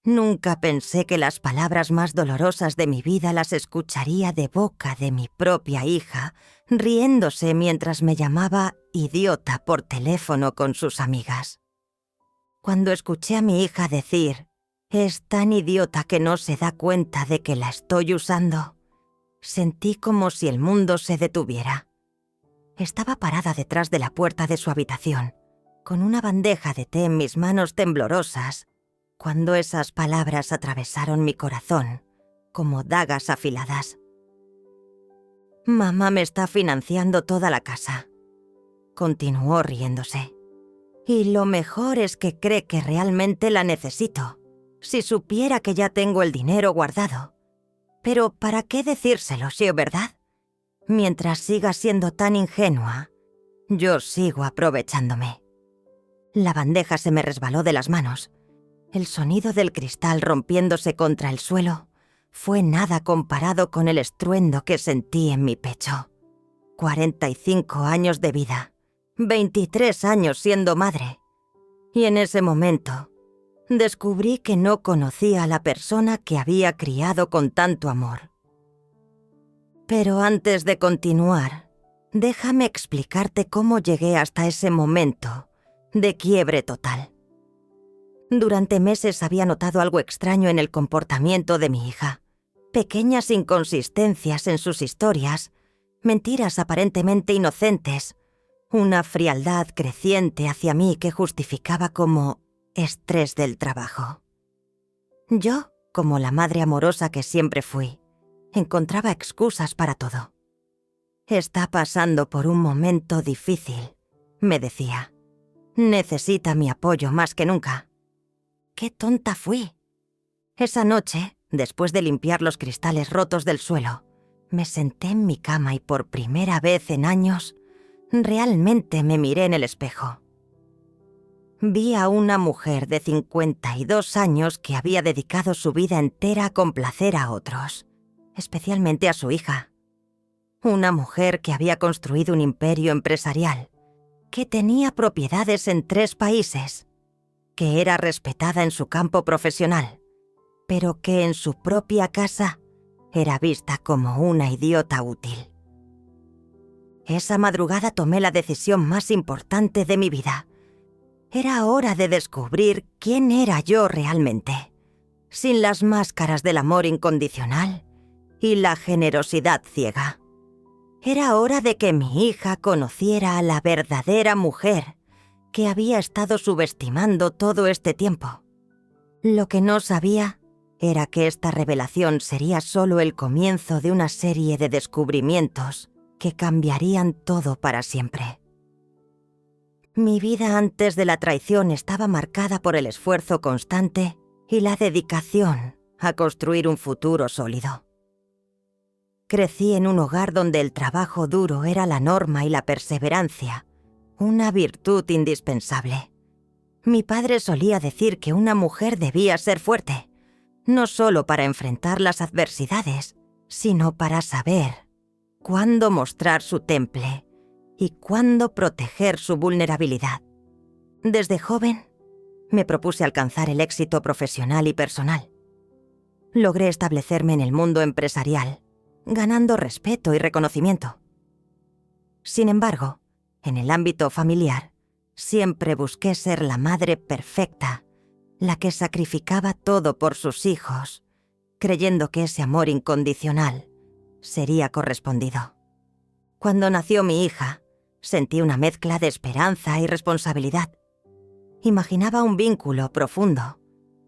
Nunca pensé que las palabras más dolorosas de mi vida las escucharía de boca de mi propia hija, riéndose mientras me llamaba idiota por teléfono con sus amigas. Cuando escuché a mi hija decir, «Es tan idiota que no se da cuenta de que la estoy usando», sentí como si el mundo se detuviera. Estaba parada detrás de la puerta de su habitación, con una bandeja de té en mis manos temblorosas, cuando esas palabras atravesaron mi corazón como dagas afiladas. «Mamá me está financiando toda la casa», continuó riéndose. «Y lo mejor es que cree que realmente la necesito. Si supiera que ya tengo el dinero guardado. Pero ¿para qué decírselo, si es verdad? Mientras siga siendo tan ingenua, yo sigo aprovechándome». La bandeja se me resbaló de las manos. El sonido del cristal rompiéndose contra el suelo fue nada comparado con el estruendo que sentí en mi pecho. 45 años de vida, 23 años siendo madre. Y en ese momento descubrí que no conocía a la persona que había criado con tanto amor. Pero antes de continuar, déjame explicarte cómo llegué hasta ese momento de quiebre total. Durante meses había notado algo extraño en el comportamiento de mi hija. Pequeñas inconsistencias en sus historias, mentiras aparentemente inocentes, una frialdad creciente hacia mí que justificaba como estrés del trabajo. Yo, como la madre amorosa que siempre fui, encontraba excusas para todo. «Está pasando por un momento difícil», me decía. «Necesita mi apoyo más que nunca». ¡Qué tonta fui! Esa noche, después de limpiar los cristales rotos del suelo, me senté en mi cama y por primera vez en años, realmente me miré en el espejo. Vi a una mujer de 52 años que había dedicado su vida entera a complacer a otros, especialmente a su hija. Una mujer que había construido un imperio empresarial, que tenía propiedades en 3 países, que era respetada en su campo profesional, pero que en su propia casa era vista como una idiota útil. Esa madrugada tomé la decisión más importante de mi vida. Era hora de descubrir quién era yo realmente, sin las máscaras del amor incondicional y la generosidad ciega. Era hora de que mi hija conociera a la verdadera mujer que había estado subestimando todo este tiempo. Lo que no sabía era que esta revelación sería solo el comienzo de una serie de descubrimientos que cambiarían todo para siempre. Mi vida antes de la traición estaba marcada por el esfuerzo constante y la dedicación a construir un futuro sólido. Crecí en un hogar donde el trabajo duro era la norma y la perseverancia una virtud indispensable. Mi padre solía decir que una mujer debía ser fuerte, no solo para enfrentar las adversidades, sino para saber cuándo mostrar su temple y cuándo proteger su vulnerabilidad. Desde joven, me propuse alcanzar el éxito profesional y personal. Logré establecerme en el mundo empresarial, ganando respeto y reconocimiento. Sin embargo, en el ámbito familiar, siempre busqué ser la madre perfecta, la que sacrificaba todo por sus hijos, creyendo que ese amor incondicional sería correspondido. Cuando nació mi hija, sentí una mezcla de esperanza y responsabilidad. Imaginaba un vínculo profundo,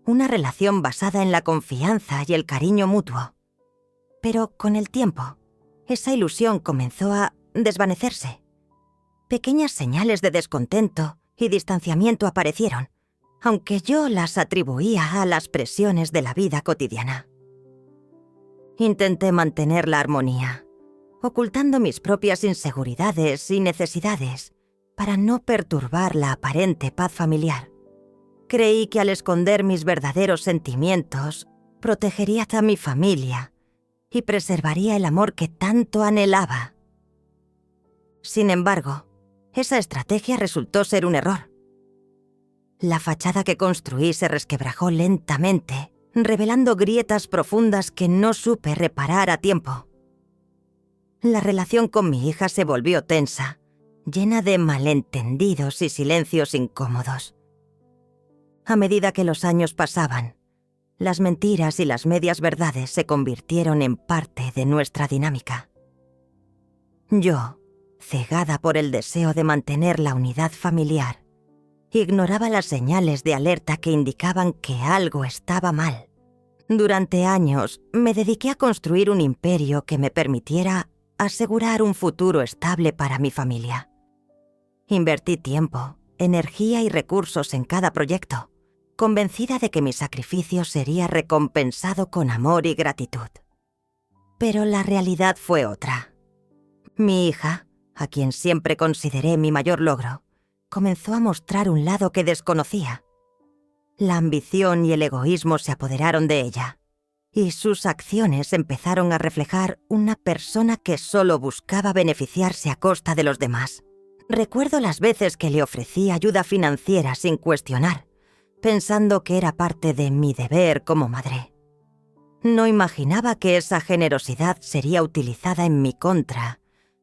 una relación basada en la confianza y el cariño mutuo. Pero con el tiempo, esa ilusión comenzó a desvanecerse. Pequeñas señales de descontento y distanciamiento aparecieron, aunque yo las atribuía a las presiones de la vida cotidiana. Intenté mantener la armonía, ocultando mis propias inseguridades y necesidades para no perturbar la aparente paz familiar. Creí que al esconder mis verdaderos sentimientos, protegería a mi familia y preservaría el amor que tanto anhelaba. Sin embargo, esa estrategia resultó ser un error. La fachada que construí se resquebrajó lentamente, revelando grietas profundas que no supe reparar a tiempo. La relación con mi hija se volvió tensa, llena de malentendidos y silencios incómodos. A medida que los años pasaban, las mentiras y las medias verdades se convirtieron en parte de nuestra dinámica. Yo, cegada por el deseo de mantener la unidad familiar, ignoraba las señales de alerta que indicaban que algo estaba mal. Durante años me dediqué a construir un imperio que me permitiera asegurar un futuro estable para mi familia. Invertí tiempo, energía y recursos en cada proyecto, convencida de que mi sacrificio sería recompensado con amor y gratitud. Pero la realidad fue otra. Mi hija, a quien siempre consideré mi mayor logro, comenzó a mostrar un lado que desconocía. La ambición y el egoísmo se apoderaron de ella, y sus acciones empezaron a reflejar una persona que solo buscaba beneficiarse a costa de los demás. Recuerdo las veces que le ofrecí ayuda financiera sin cuestionar, pensando que era parte de mi deber como madre. No imaginaba que esa generosidad sería utilizada en mi contra,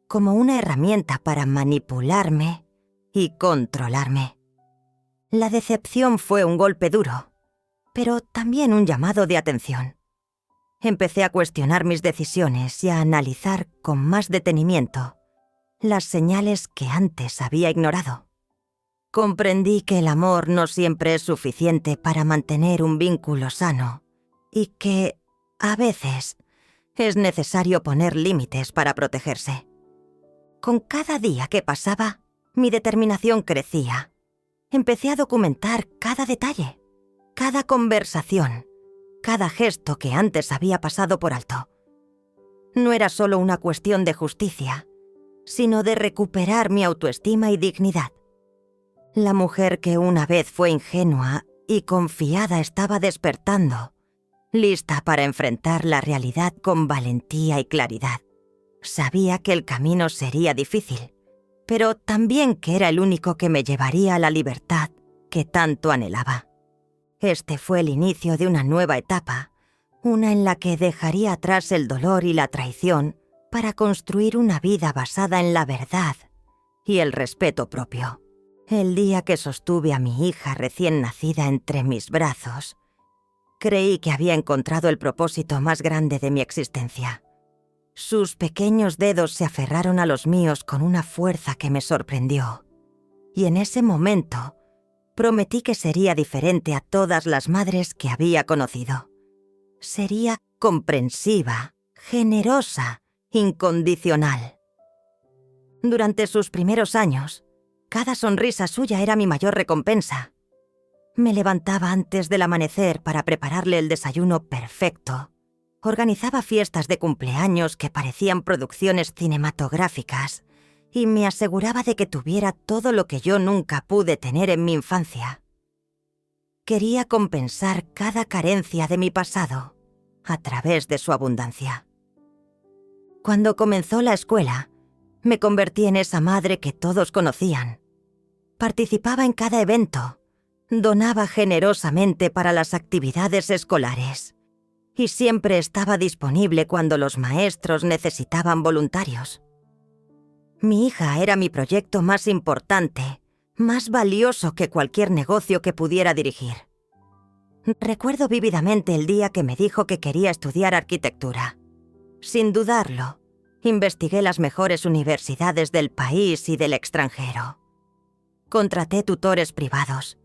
como una herramienta para manipularme y controlarme. La decepción fue un golpe duro, pero también un llamado de atención. Empecé a cuestionar mis decisiones y a analizar con más detenimiento las señales que antes había ignorado. Comprendí que el amor no siempre es suficiente para mantener un vínculo sano y que, a veces, es necesario poner límites para protegerse. Con cada día que pasaba, mi determinación crecía. Empecé a documentar cada detalle, cada conversación, cada gesto que antes había pasado por alto. No era solo una cuestión de justicia, sino de recuperar mi autoestima y dignidad. La mujer que una vez fue ingenua y confiada estaba despertando, lista para enfrentar la realidad con valentía y claridad. Sabía que el camino sería difícil, pero también que era el único que me llevaría a la libertad que tanto anhelaba. Este fue el inicio de una nueva etapa, una en la que dejaría atrás el dolor y la traición para construir una vida basada en la verdad y el respeto propio. El día que sostuve a mi hija recién nacida entre mis brazos, creí que había encontrado el propósito más grande de mi existencia. Sus pequeños dedos se aferraron a los míos con una fuerza que me sorprendió, y en ese momento prometí que sería diferente a todas las madres que había conocido. Sería comprensiva, generosa, incondicional. Durante sus primeros años, cada sonrisa suya era mi mayor recompensa. Me levantaba antes del amanecer para prepararle el desayuno perfecto. Organizaba fiestas de cumpleaños que parecían producciones cinematográficas y me aseguraba de que tuviera todo lo que yo nunca pude tener en mi infancia. Quería compensar cada carencia de mi pasado a través de su abundancia. Cuando comenzó la escuela, me convertí en esa madre que todos conocían. Participaba en cada evento, donaba generosamente para las actividades escolares y siempre estaba disponible cuando los maestros necesitaban voluntarios. Mi hija era mi proyecto más importante, más valioso que cualquier negocio que pudiera dirigir. Recuerdo vívidamente el día que me dijo que quería estudiar arquitectura. Sin dudarlo, investigué las mejores universidades del país y del extranjero. Contraté tutores privados,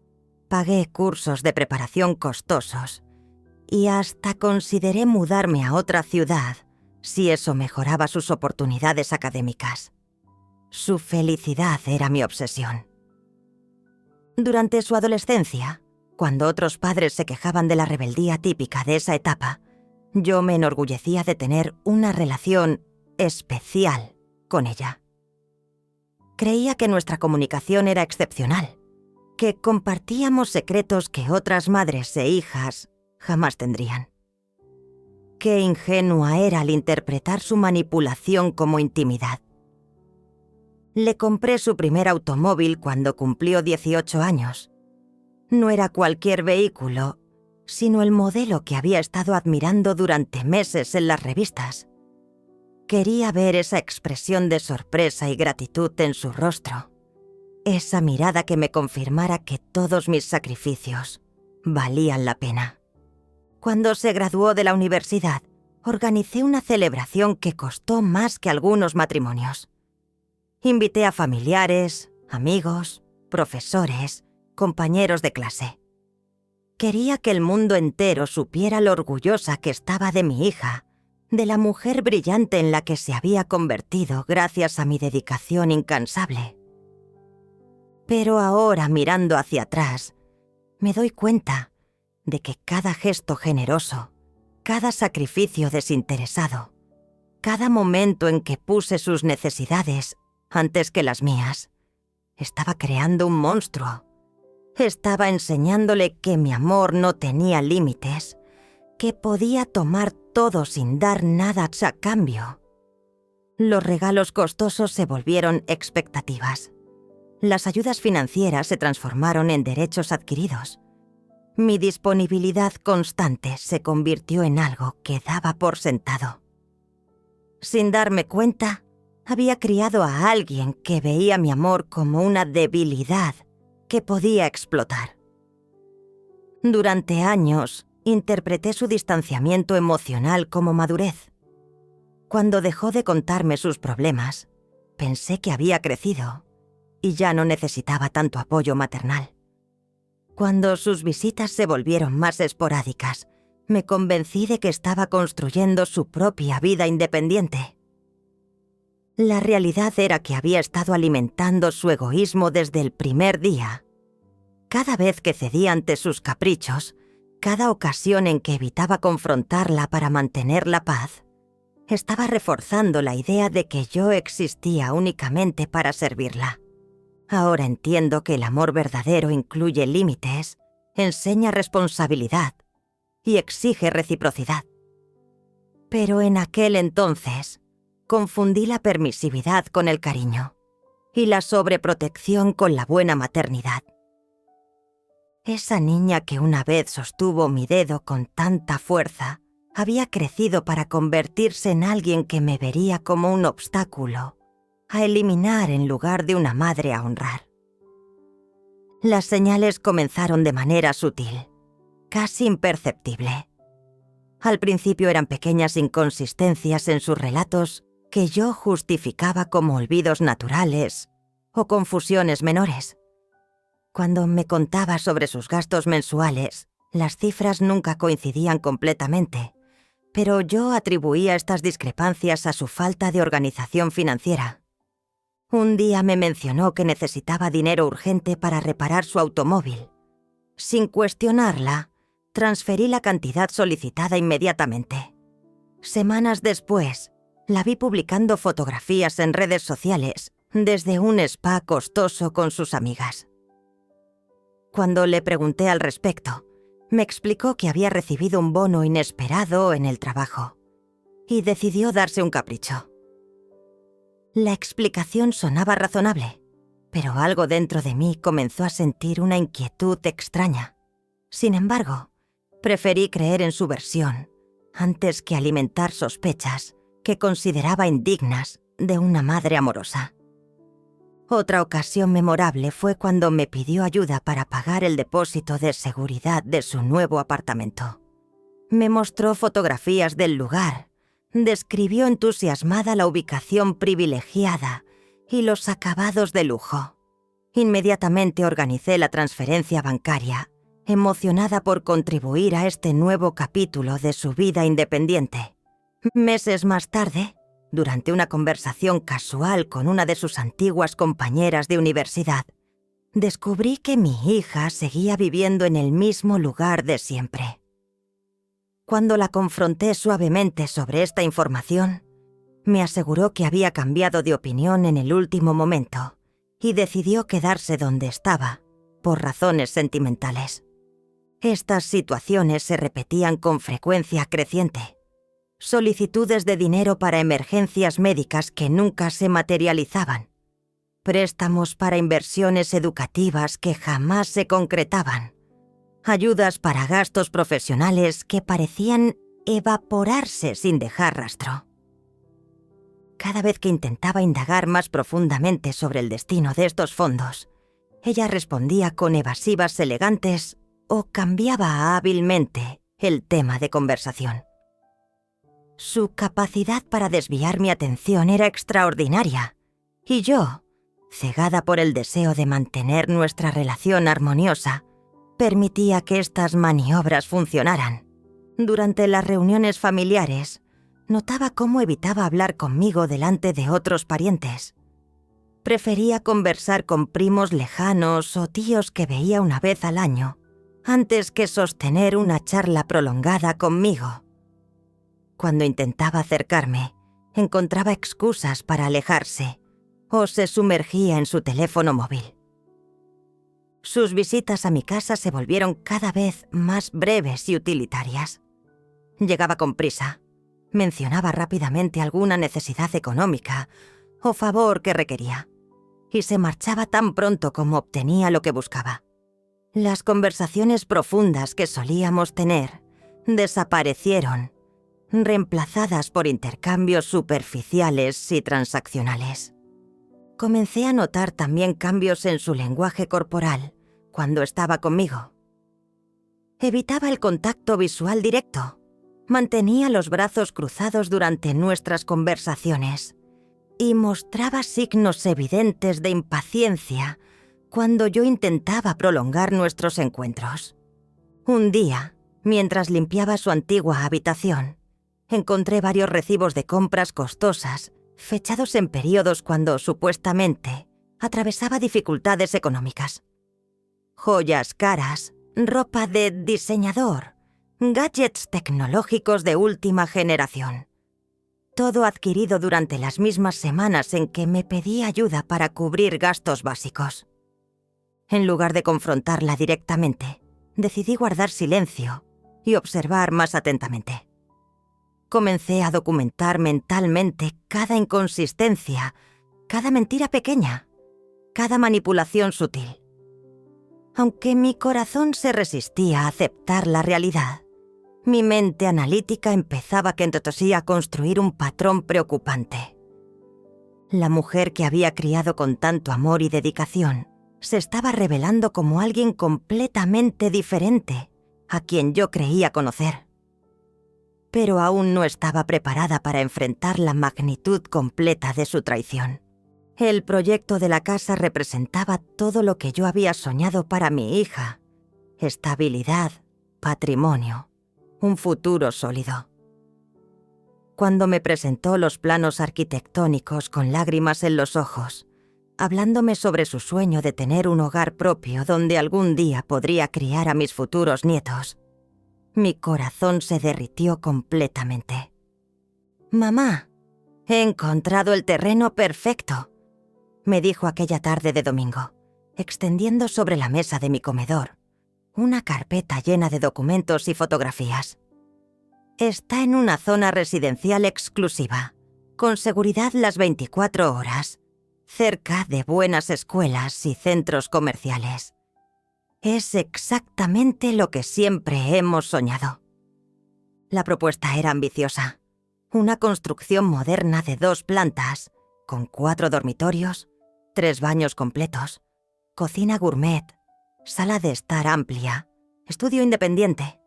pagué cursos de preparación costosos y hasta consideré mudarme a otra ciudad si eso mejoraba sus oportunidades académicas. Su felicidad era mi obsesión. Durante su adolescencia, cuando otros padres se quejaban de la rebeldía típica de esa etapa, yo me enorgullecía de tener una relación especial con ella. Creía que nuestra comunicación era excepcional, que compartíamos secretos que otras madres e hijas jamás tendrían. Qué ingenua era al interpretar su manipulación como intimidad. Le compré su primer automóvil cuando cumplió 18 años. No era cualquier vehículo, sino el modelo que había estado admirando durante meses en las revistas. Quería ver esa expresión de sorpresa y gratitud en su rostro, esa mirada que me confirmara que todos mis sacrificios valían la pena. Cuando se graduó de la universidad, organicé una celebración que costó más que algunos matrimonios. Invité a familiares, amigos, profesores, compañeros de clase. Quería que el mundo entero supiera lo orgullosa que estaba de mi hija, de la mujer brillante en la que se había convertido gracias a mi dedicación incansable. Pero ahora, mirando hacia atrás, me doy cuenta de que cada gesto generoso, cada sacrificio desinteresado, cada momento en que puse sus necesidades antes que las mías, estaba creando un monstruo. Estaba enseñándole que mi amor no tenía límites, que podía tomar todo sin dar nada a cambio. Los regalos costosos se volvieron expectativas. Las ayudas financieras se transformaron en derechos adquiridos. Mi disponibilidad constante se convirtió en algo que daba por sentado. Sin darme cuenta, había criado a alguien que veía mi amor como una debilidad que podía explotar. Durante años, interpreté su distanciamiento emocional como madurez. Cuando dejó de contarme sus problemas, pensé que había crecido y ya no necesitaba tanto apoyo maternal. Cuando sus visitas se volvieron más esporádicas, me convencí de que estaba construyendo su propia vida independiente. La realidad era que había estado alimentando su egoísmo desde el primer día. Cada vez que cedía ante sus caprichos, cada ocasión en que evitaba confrontarla para mantener la paz, estaba reforzando la idea de que yo existía únicamente para servirla. Ahora entiendo que el amor verdadero incluye límites, enseña responsabilidad y exige reciprocidad. Pero en aquel entonces, confundí la permisividad con el cariño y la sobreprotección con la buena maternidad. Esa niña que una vez sostuvo mi dedo con tanta fuerza había crecido para convertirse en alguien que me vería como un obstáculo a eliminar en lugar de una madre a honrar. Las señales comenzaron de manera sutil, casi imperceptible. Al principio eran pequeñas inconsistencias en sus relatos que yo justificaba como olvidos naturales o confusiones menores. Cuando me contaba sobre sus gastos mensuales, las cifras nunca coincidían completamente, pero yo atribuía estas discrepancias a su falta de organización financiera. Un día me mencionó que necesitaba dinero urgente para reparar su automóvil. Sin cuestionarla, transferí la cantidad solicitada inmediatamente. Semanas después, la vi publicando fotografías en redes sociales desde un spa costoso con sus amigas. Cuando le pregunté al respecto, me explicó que había recibido un bono inesperado en el trabajo y decidió darse un capricho. La explicación sonaba razonable, pero algo dentro de mí comenzó a sentir una inquietud extraña. Sin embargo, preferí creer en su versión antes que alimentar sospechas que consideraba indignas de una madre amorosa. Otra ocasión memorable fue cuando me pidió ayuda para pagar el depósito de seguridad de su nuevo apartamento. Me mostró fotografías del lugar, describió entusiasmada la ubicación privilegiada y los acabados de lujo. Inmediatamente organicé la transferencia bancaria, emocionada por contribuir a este nuevo capítulo de su vida independiente. Meses más tarde, durante una conversación casual con una de sus antiguas compañeras de universidad, descubrí que mi hija seguía viviendo en el mismo lugar de siempre. Cuando la confronté suavemente sobre esta información, me aseguró que había cambiado de opinión en el último momento y decidió quedarse donde estaba, por razones sentimentales. Estas situaciones se repetían con frecuencia creciente. Solicitudes de dinero para emergencias médicas que nunca se materializaban. Préstamos para inversiones educativas que jamás se concretaban. ayudas para gastos profesionales que parecían evaporarse sin dejar rastro. Cada vez que intentaba indagar más profundamente sobre el destino de estos fondos, ella respondía con evasivas elegantes o cambiaba hábilmente el tema de conversación. Su capacidad para desviar mi atención era extraordinaria, y yo, cegada por el deseo de mantener nuestra relación armoniosa, permitía que estas maniobras funcionaran. Durante las reuniones familiares, notaba cómo evitaba hablar conmigo delante de otros parientes. Prefería conversar con primos lejanos o tíos que veía una vez al año, antes que sostener una charla prolongada conmigo. Cuando intentaba acercarme, encontraba excusas para alejarse o se sumergía en su teléfono móvil. Sus visitas a mi casa se volvieron cada vez más breves y utilitarias. Llegaba con prisa, mencionaba rápidamente alguna necesidad económica o favor que requería, y se marchaba tan pronto como obtenía lo que buscaba. Las conversaciones profundas que solíamos tener desaparecieron, reemplazadas por intercambios superficiales y transaccionales. Comencé a notar también cambios en su lenguaje corporal cuando estaba conmigo. Evitaba el contacto visual directo, mantenía los brazos cruzados durante nuestras conversaciones y mostraba signos evidentes de impaciencia cuando yo intentaba prolongar nuestros encuentros. Un día, mientras limpiaba su antigua habitación, encontré varios recibos de compras costosas, fechados en periodos cuando, supuestamente, atravesaba dificultades económicas. Joyas caras, ropa de diseñador, gadgets tecnológicos de última generación. Todo adquirido durante las mismas semanas en que me pedí ayuda para cubrir gastos básicos. En lugar de confrontarla directamente, decidí guardar silencio y observar más atentamente. Comencé a documentar mentalmente cada inconsistencia, cada mentira pequeña, cada manipulación sutil. Aunque mi corazón se resistía a aceptar la realidad, mi mente analítica empezaba a construir un patrón preocupante. La mujer que había criado con tanto amor y dedicación se estaba revelando como alguien completamente diferente a quien yo creía conocer. Pero aún no estaba preparada para enfrentar la magnitud completa de su traición. El proyecto de la casa representaba todo lo que yo había soñado para mi hija: estabilidad, patrimonio, un futuro sólido. Cuando me presentó los planos arquitectónicos con lágrimas en los ojos, hablándome sobre su sueño de tener un hogar propio donde algún día podría criar a mis futuros nietos, mi corazón se derritió completamente. «Mamá, he encontrado el terreno perfecto», me dijo aquella tarde de domingo, extendiendo sobre la mesa de mi comedor una carpeta llena de documentos y fotografías. «Está en una zona residencial exclusiva, con seguridad las 24 horas, cerca de buenas escuelas y centros comerciales. Es exactamente lo que siempre hemos soñado». La propuesta era ambiciosa. Una construcción moderna de 2 plantas, con 4 dormitorios, 3 baños completos, cocina gourmet, sala de estar amplia, estudio independiente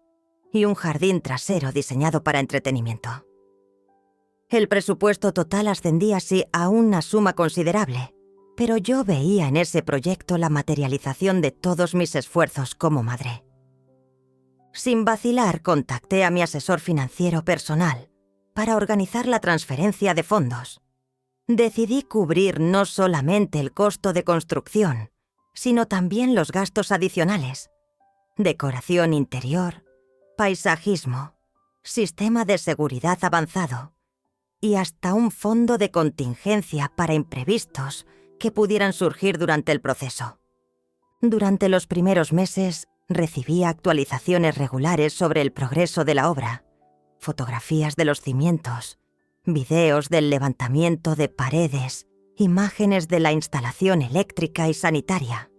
y un jardín trasero diseñado para entretenimiento. El presupuesto total ascendía así a una suma considerable, pero yo veía en ese proyecto la materialización de todos mis esfuerzos como madre. Sin vacilar, contacté a mi asesor financiero personal para organizar la transferencia de fondos. Decidí cubrir no solamente el costo de construcción, sino también los gastos adicionales: decoración interior, paisajismo, sistema de seguridad avanzado y hasta un fondo de contingencia para imprevistos que pudieran surgir durante el proceso. Durante los primeros meses recibía actualizaciones regulares sobre el progreso de la obra, fotografías de los cimientos, videos del levantamiento de paredes, imágenes de la instalación eléctrica y sanitaria.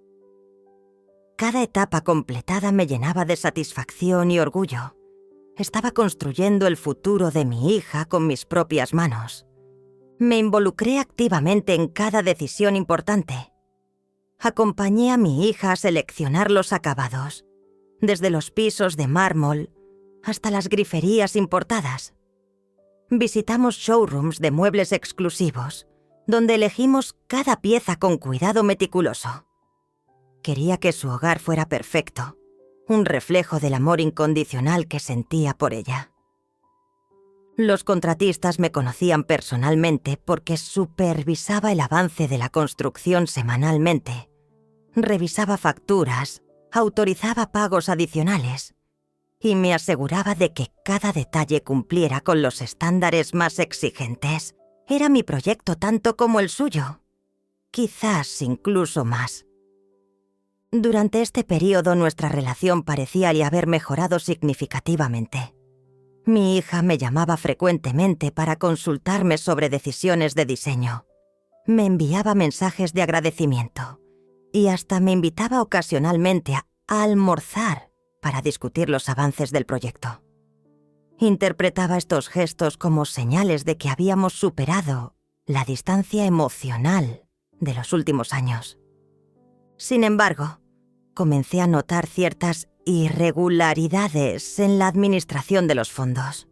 cada etapa completada me llenaba de satisfacción y orgullo. Estaba construyendo el futuro de mi hija con mis propias manos. Me involucré activamente en cada decisión importante. Acompañé a mi hija a seleccionar los acabados, desde los pisos de mármol hasta las griferías importadas. Visitamos showrooms de muebles exclusivos, donde elegimos cada pieza con cuidado meticuloso. Quería que su hogar fuera perfecto, un reflejo del amor incondicional que sentía por ella. Los contratistas me conocían personalmente porque supervisaba el avance de la construcción semanalmente. Revisaba facturas, autorizaba pagos adicionales y me aseguraba de que cada detalle cumpliera con los estándares más exigentes. Era mi proyecto tanto como el suyo, quizás incluso más. Durante este periodo nuestra relación parecía haber mejorado significativamente. Mi hija me llamaba frecuentemente para consultarme sobre decisiones de diseño. Me enviaba mensajes de agradecimiento y hasta me invitaba ocasionalmente a almorzar para discutir los avances del proyecto. Interpretaba estos gestos como señales de que habíamos superado la distancia emocional de los últimos años. Sin embargo, comencé a notar ciertas irregularidades en la administración de los fondos.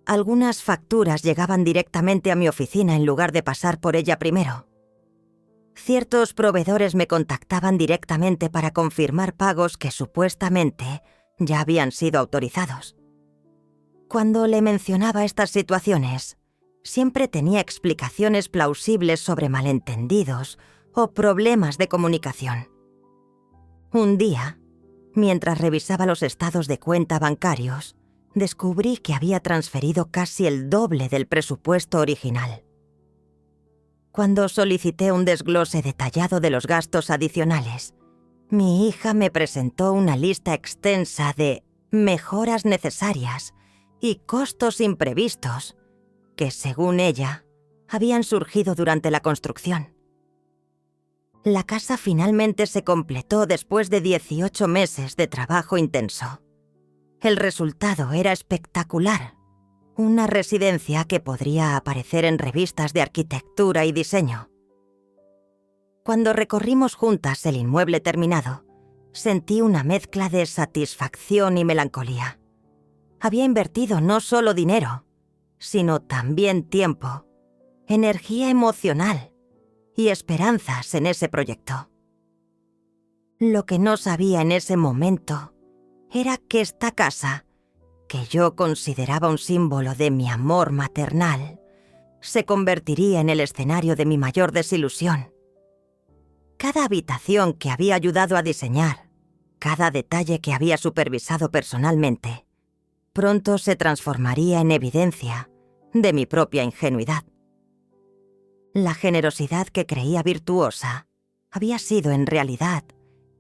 Algunas facturas llegaban directamente a mi oficina en lugar de pasar por ella primero. Ciertos proveedores me contactaban directamente para confirmar pagos que supuestamente ya habían sido autorizados. Cuando le mencionaba estas situaciones, siempre tenía explicaciones plausibles sobre malentendidos o problemas de comunicación. Un día, mientras revisaba los estados de cuenta bancarios, descubrí que había transferido casi el doble del presupuesto original. Cuando solicité un desglose detallado de los gastos adicionales, mi hija me presentó una lista extensa de mejoras necesarias y costos imprevistos que, según ella, habían surgido durante la construcción. La casa finalmente se completó después de 18 meses de trabajo intenso. El resultado era espectacular. Una residencia que podría aparecer en revistas de arquitectura y diseño. Cuando recorrimos juntas el inmueble terminado, sentí una mezcla de satisfacción y melancolía. Había invertido no solo dinero, sino también tiempo, energía emocional y esperanzas en ese proyecto. Lo que no sabía en ese momento era que esta casa, que yo consideraba un símbolo de mi amor maternal, se convertiría en el escenario de mi mayor desilusión. Cada habitación que había ayudado a diseñar, cada detalle que había supervisado personalmente, pronto se transformaría en evidencia de mi propia ingenuidad. La generosidad que creía virtuosa había sido en realidad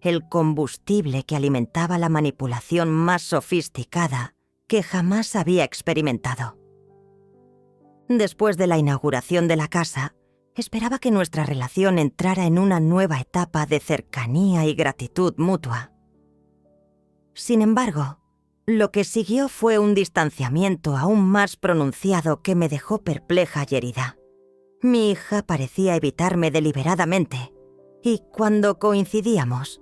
el combustible que alimentaba la manipulación más sofisticada que jamás había experimentado. Después de la inauguración de la casa, esperaba que nuestra relación entrara en una nueva etapa de cercanía y gratitud mutua. Sin embargo, lo que siguió fue un distanciamiento aún más pronunciado que me dejó perpleja y herida. Mi hija parecía evitarme deliberadamente, y cuando coincidíamos,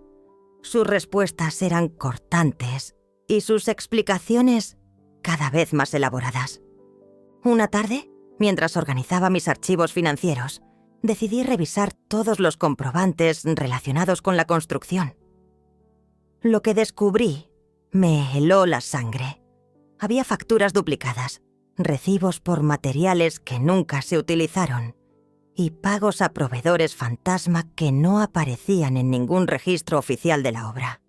sus respuestas eran cortantes y sus explicaciones cada vez más elaboradas. Una tarde, mientras organizaba mis archivos financieros, decidí revisar todos los comprobantes relacionados con la construcción. Lo que descubrí me heló la sangre. Había facturas duplicadas, recibos por materiales que nunca se utilizaron y pagos a proveedores fantasma que no aparecían en ningún registro oficial de la obra.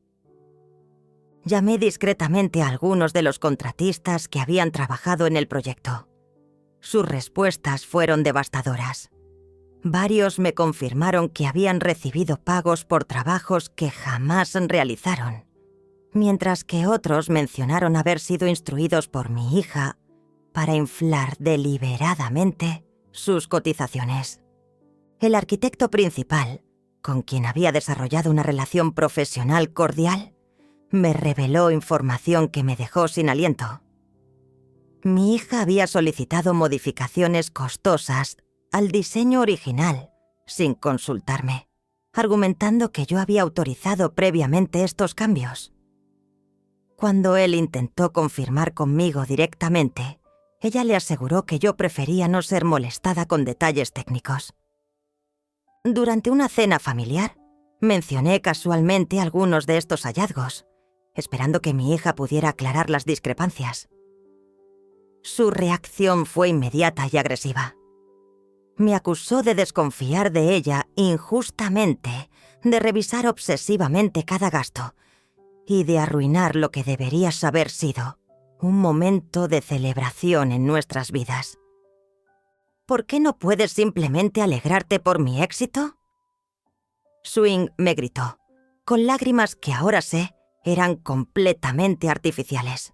Llamé discretamente a algunos de los contratistas que habían trabajado en el proyecto. Sus respuestas fueron devastadoras. Varios me confirmaron que habían recibido pagos por trabajos que jamás realizaron, mientras que otros mencionaron haber sido instruidos por mi hija para inflar deliberadamente sus cotizaciones. El arquitecto principal con quien había desarrollado una relación profesional cordial, me reveló información que me dejó sin aliento. Mi hija había solicitado modificaciones costosas al diseño original, sin consultarme, argumentando que yo había autorizado previamente estos cambios. Cuando él intentó confirmar conmigo directamente, ella le aseguró que yo prefería no ser molestada con detalles técnicos. Durante una cena familiar, mencioné casualmente algunos de estos hallazgos, esperando que mi hija pudiera aclarar las discrepancias. Su reacción fue inmediata y agresiva. Me acusó de desconfiar de ella injustamente, de revisar obsesivamente cada gasto y de arruinar lo que debería haber sido un momento de celebración en nuestras vidas. ¿Por qué no puedes simplemente alegrarte por mi éxito? Swing me gritó, con lágrimas que ahora sé eran completamente artificiales.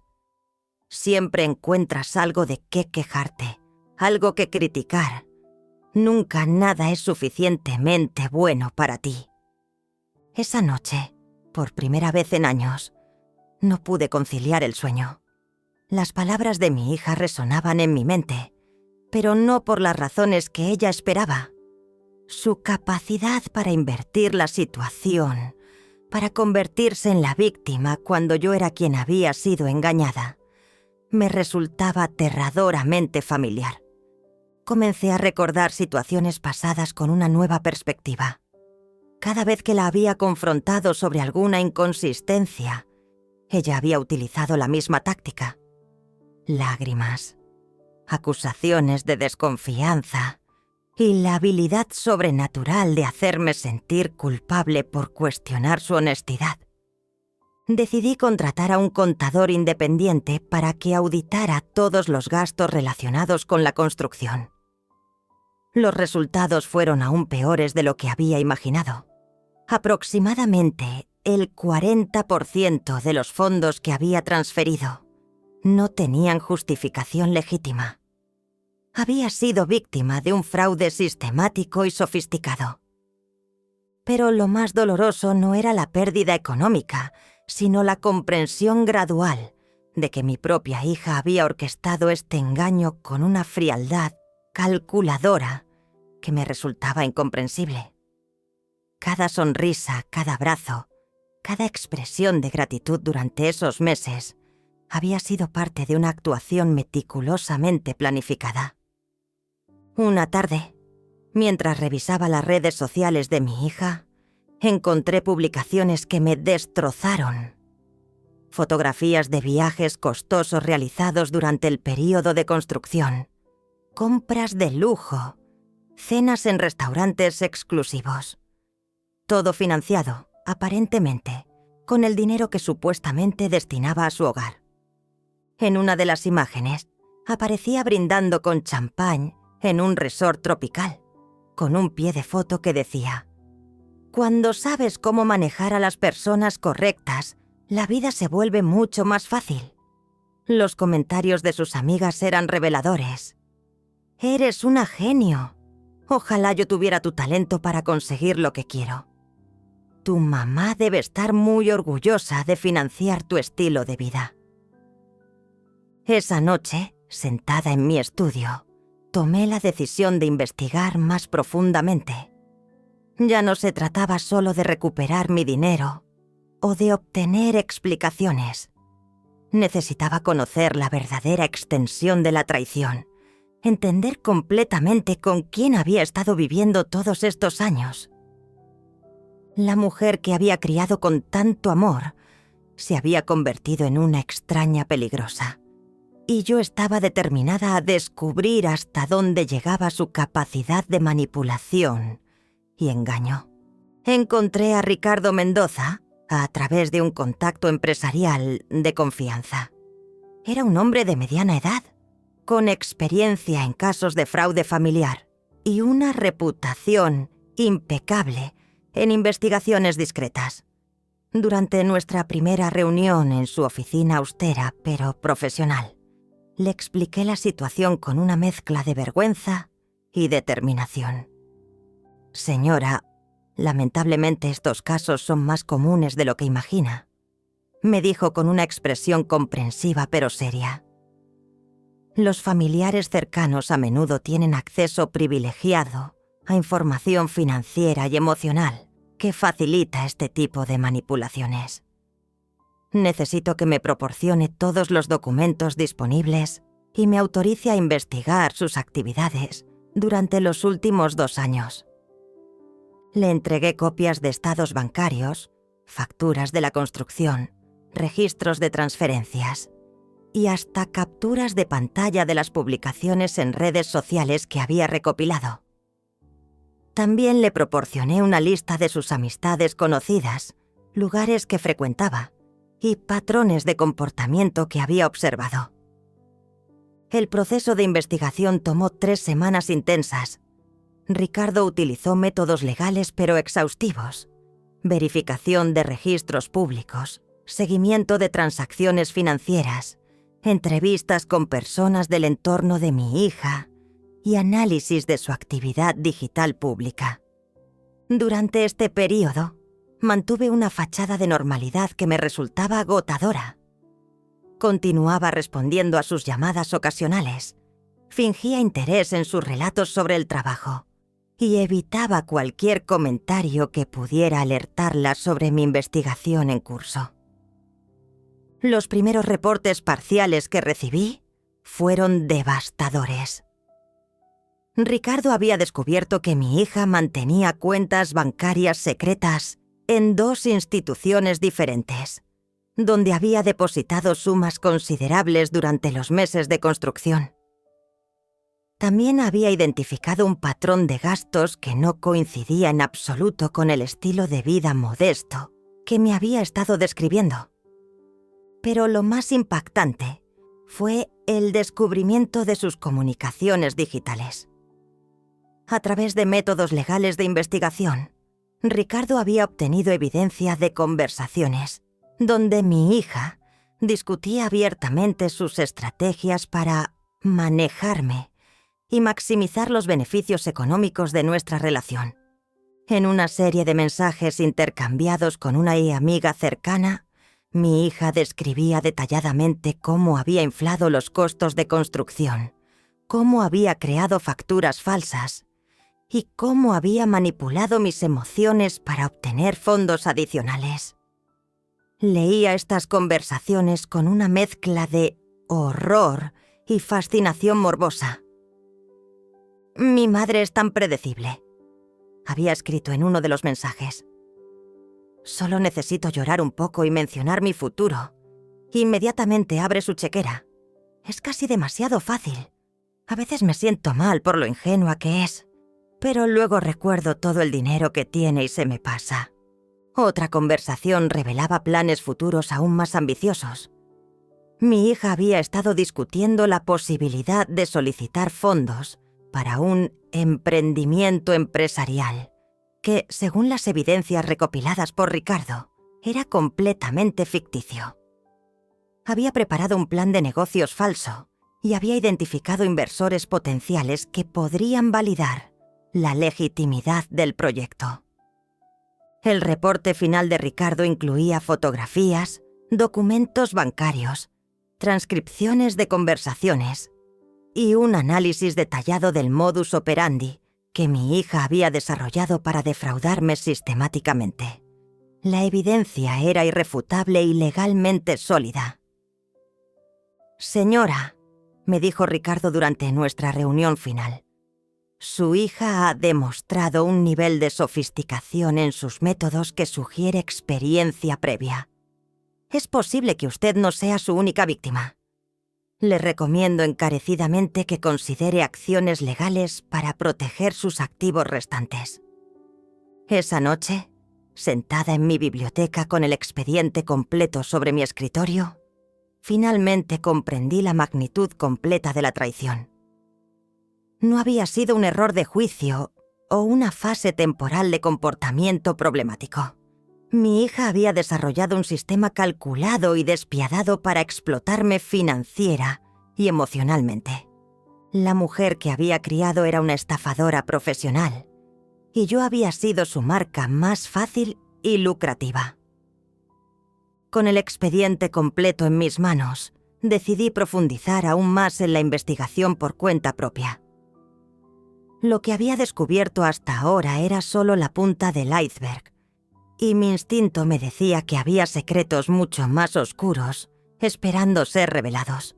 Siempre encuentras algo de qué quejarte, algo que criticar. Nunca nada es suficientemente bueno para ti. Esa noche, por primera vez en años, no pude conciliar el sueño. Las palabras de mi hija resonaban en mi mente, pero no por las razones que ella esperaba. Su capacidad para invertir la situación, para convertirse en la víctima cuando yo era quien había sido engañada, me resultaba aterradoramente familiar. Comencé a recordar situaciones pasadas con una nueva perspectiva. Cada vez que la había confrontado sobre alguna inconsistencia, ella había utilizado la misma táctica. Lágrimas, acusaciones de desconfianza y la habilidad sobrenatural de hacerme sentir culpable por cuestionar su honestidad. Decidí contratar a un contador independiente para que auditara todos los gastos relacionados con la construcción. Los resultados fueron aún peores de lo que había imaginado. Aproximadamente el 40% de los fondos que había transferido no tenían justificación legítima. Había sido víctima de un fraude sistemático y sofisticado. Pero lo más doloroso no era la pérdida económica, sino la comprensión gradual de que mi propia hija había orquestado este engaño con una frialdad calculadora que me resultaba incomprensible. Cada sonrisa, cada abrazo, cada expresión de gratitud durante esos meses había sido parte de una actuación meticulosamente planificada. Una tarde, mientras revisaba las redes sociales de mi hija, encontré publicaciones que me destrozaron. Fotografías de viajes costosos realizados durante el período de construcción, compras de lujo, cenas en restaurantes exclusivos. Todo financiado, aparentemente, con el dinero que supuestamente destinaba a su hogar. En una de las imágenes, aparecía brindando con champán en un resort tropical, con un pie de foto que decía: «Cuando sabes cómo manejar a las personas correctas, la vida se vuelve mucho más fácil». Los comentarios de sus amigas eran reveladores. «Eres una genio. Ojalá yo tuviera tu talento para conseguir lo que quiero. Tu mamá debe estar muy orgullosa de financiar tu estilo de vida». Esa noche, sentada en mi estudio, tomé la decisión de investigar más profundamente. Ya no se trataba solo de recuperar mi dinero o de obtener explicaciones. Necesitaba conocer la verdadera extensión de la traición, entender completamente con quién había estado viviendo todos estos años. La mujer que había criado con tanto amor se había convertido en una extraña peligrosa, y yo estaba determinada a descubrir hasta dónde llegaba su capacidad de manipulación y engaño. Encontré a Ricardo Mendoza a través de un contacto empresarial de confianza. Era un hombre de mediana edad, con experiencia en casos de fraude familiar y una reputación impecable en investigaciones discretas. Durante nuestra primera reunión en su oficina austera pero profesional, le expliqué la situación con una mezcla de vergüenza y determinación. «Señora, Lamentablemente estos casos son más comunes de lo que imagina, me dijo con una expresión comprensiva pero seria. Los familiares cercanos a menudo tienen acceso privilegiado a información financiera y emocional que facilita este tipo de manipulaciones. Necesito que me proporcione todos los documentos disponibles y me autorice a investigar sus actividades durante los últimos 2 años. Le entregué copias de estados bancarios, facturas de la construcción, registros de transferencias y hasta capturas de pantalla de las publicaciones en redes sociales que había recopilado. También le proporcioné una lista de sus amistades conocidas, lugares que frecuentaba y patrones de comportamiento que había observado. El proceso de investigación tomó 3 semanas intensas. Ricardo utilizó métodos legales pero exhaustivos: verificación de registros públicos, seguimiento de transacciones financieras, entrevistas con personas del entorno de mi hija y análisis de su actividad digital pública. Durante este período, mantuve una fachada de normalidad que me resultaba agotadora. Continuaba respondiendo a sus llamadas ocasionales, fingía interés en sus relatos sobre el trabajo y evitaba cualquier comentario que pudiera alertarla sobre mi investigación en curso. Los primeros reportes parciales que recibí fueron devastadores. Ricardo había descubierto que mi hija mantenía cuentas bancarias secretas en 2 instituciones diferentes, donde había depositado sumas considerables durante los meses de construcción. También había identificado un patrón de gastos que no coincidía en absoluto con el estilo de vida modesto que me había estado describiendo. Pero lo más impactante fue el descubrimiento de sus comunicaciones digitales. A través de métodos legales de investigación, Ricardo había obtenido evidencia de conversaciones donde mi hija discutía abiertamente sus estrategias para manejarme y maximizar los beneficios económicos de nuestra relación. En una serie de mensajes intercambiados con una amiga cercana, mi hija describía detalladamente cómo había inflado los costos de construcción, cómo había creado facturas falsas y cómo había manipulado mis emociones para obtener fondos adicionales. Leía estas conversaciones con una mezcla de horror y fascinación morbosa. «Mi madre es tan predecible», había escrito en uno de los mensajes. «Solo necesito llorar un poco y mencionar mi futuro. Inmediatamente abre su chequera. Es casi demasiado fácil. A veces me siento mal por lo ingenua que es, pero luego recuerdo todo el dinero que tiene y se me pasa». Otra conversación revelaba planes futuros aún más ambiciosos. Mi hija había estado discutiendo la posibilidad de solicitar fondos para un emprendimiento empresarial que, según las evidencias recopiladas por Ricardo, era completamente ficticio. Había preparado un plan de negocios falso y había identificado inversores potenciales que podrían validar la legitimidad del proyecto. El reporte final de Ricardo incluía fotografías, documentos bancarios, transcripciones de conversaciones y un análisis detallado del modus operandi que mi hija había desarrollado para defraudarme sistemáticamente. La evidencia era irrefutable y legalmente sólida. «Señora», me dijo Ricardo durante nuestra reunión final, «su hija ha demostrado un nivel de sofisticación en sus métodos que sugiere experiencia previa. Es posible que usted no sea su única víctima. Le recomiendo encarecidamente que considere acciones legales para proteger sus activos restantes». Esa noche, sentada en mi biblioteca con el expediente completo sobre mi escritorio, finalmente comprendí la magnitud completa de la traición. No había sido un error de juicio o una fase temporal de comportamiento problemático. Mi hija había desarrollado un sistema calculado y despiadado para explotarme financiera y emocionalmente. La mujer que había criado era una estafadora profesional, y yo había sido su marca más fácil y lucrativa. Con el expediente completo en mis manos, decidí profundizar aún más en la investigación por cuenta propia. Lo que había descubierto hasta ahora era solo la punta del iceberg, y mi instinto me decía que había secretos mucho más oscuros esperando ser revelados.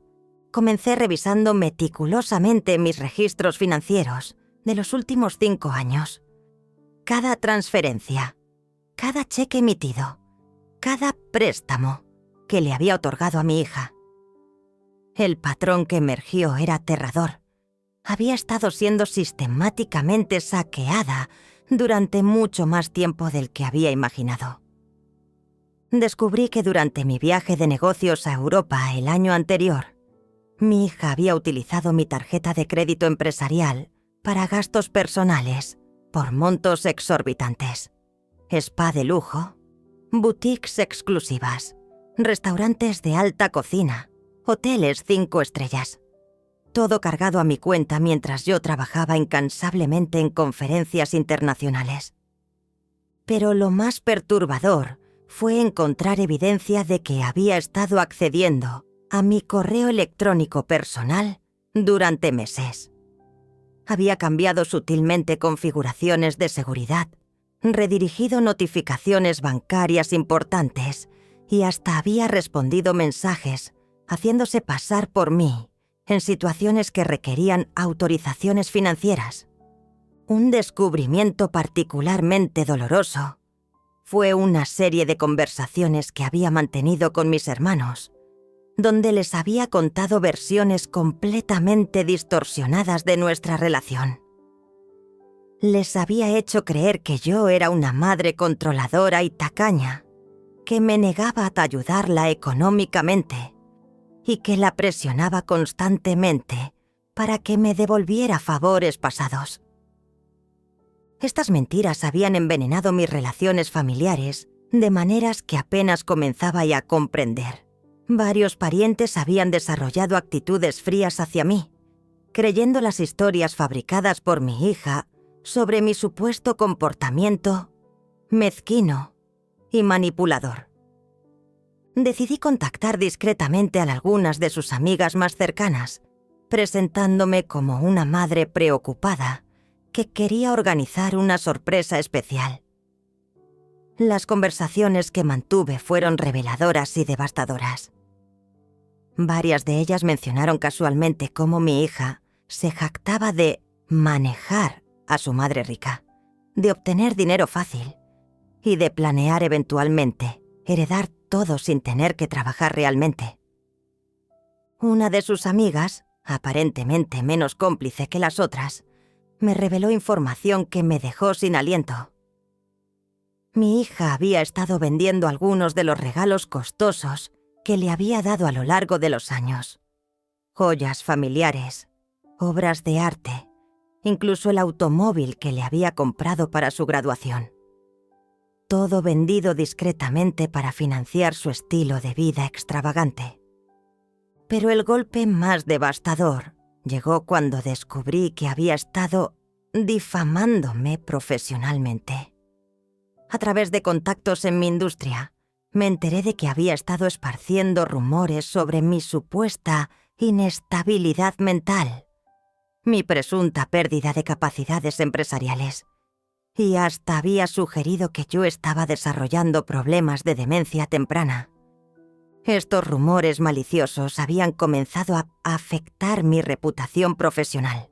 Comencé revisando meticulosamente mis registros financieros de los últimos 5 años. Cada transferencia, cada cheque emitido, cada préstamo que le había otorgado a mi hija. El patrón que emergió era aterrador. Había estado siendo sistemáticamente saqueada durante mucho más tiempo del que había imaginado. Descubrí que durante mi viaje de negocios a Europa el año anterior, mi hija había utilizado mi tarjeta de crédito empresarial para gastos personales por montos exorbitantes. Spa de lujo, boutiques exclusivas, restaurantes de alta cocina, hoteles 5 estrellas. Todo cargado a mi cuenta mientras yo trabajaba incansablemente en conferencias internacionales. Pero lo más perturbador fue encontrar evidencia de que había estado accediendo a mi correo electrónico personal durante meses. Había cambiado sutilmente configuraciones de seguridad, redirigido notificaciones bancarias importantes y hasta había respondido mensajes haciéndose pasar por mí en situaciones que requerían autorizaciones financieras. Un descubrimiento particularmente doloroso fue una serie de conversaciones que había mantenido con mis hermanos, donde les había contado versiones completamente distorsionadas de nuestra relación. Les había hecho creer que yo era una madre controladora y tacaña, que me negaba a ayudarla económicamente y que la presionaba constantemente para que me devolviera favores pasados. Estas mentiras habían envenenado mis relaciones familiares de maneras que apenas comenzaba ya a comprender. Varios parientes habían desarrollado actitudes frías hacia mí, creyendo las historias fabricadas por mi hija sobre mi supuesto comportamiento mezquino y manipulador. Decidí contactar discretamente a algunas de sus amigas más cercanas, presentándome como una madre preocupada que quería organizar una sorpresa especial. Las conversaciones que mantuve fueron reveladoras y devastadoras. Varias de ellas mencionaron casualmente cómo mi hija se jactaba de manejar a su madre rica, de obtener dinero fácil y de planear eventualmente heredar todo sin tener que trabajar realmente. Una de sus amigas, aparentemente menos cómplice que las otras, me reveló información que me dejó sin aliento. Mi hija había estado vendiendo algunos de los regalos costosos que le había dado a lo largo de los años. Joyas familiares, obras de arte, incluso el automóvil que le había comprado para su graduación. Todo vendido discretamente para financiar su estilo de vida extravagante. Pero el golpe más devastador llegó cuando descubrí que había estado difamándome profesionalmente. A través de contactos en mi industria, me enteré de que había estado esparciendo rumores sobre mi supuesta inestabilidad mental, mi presunta pérdida de capacidades empresariales, y hasta había sugerido que yo estaba desarrollando problemas de demencia temprana. Estos rumores maliciosos habían comenzado a afectar mi reputación profesional.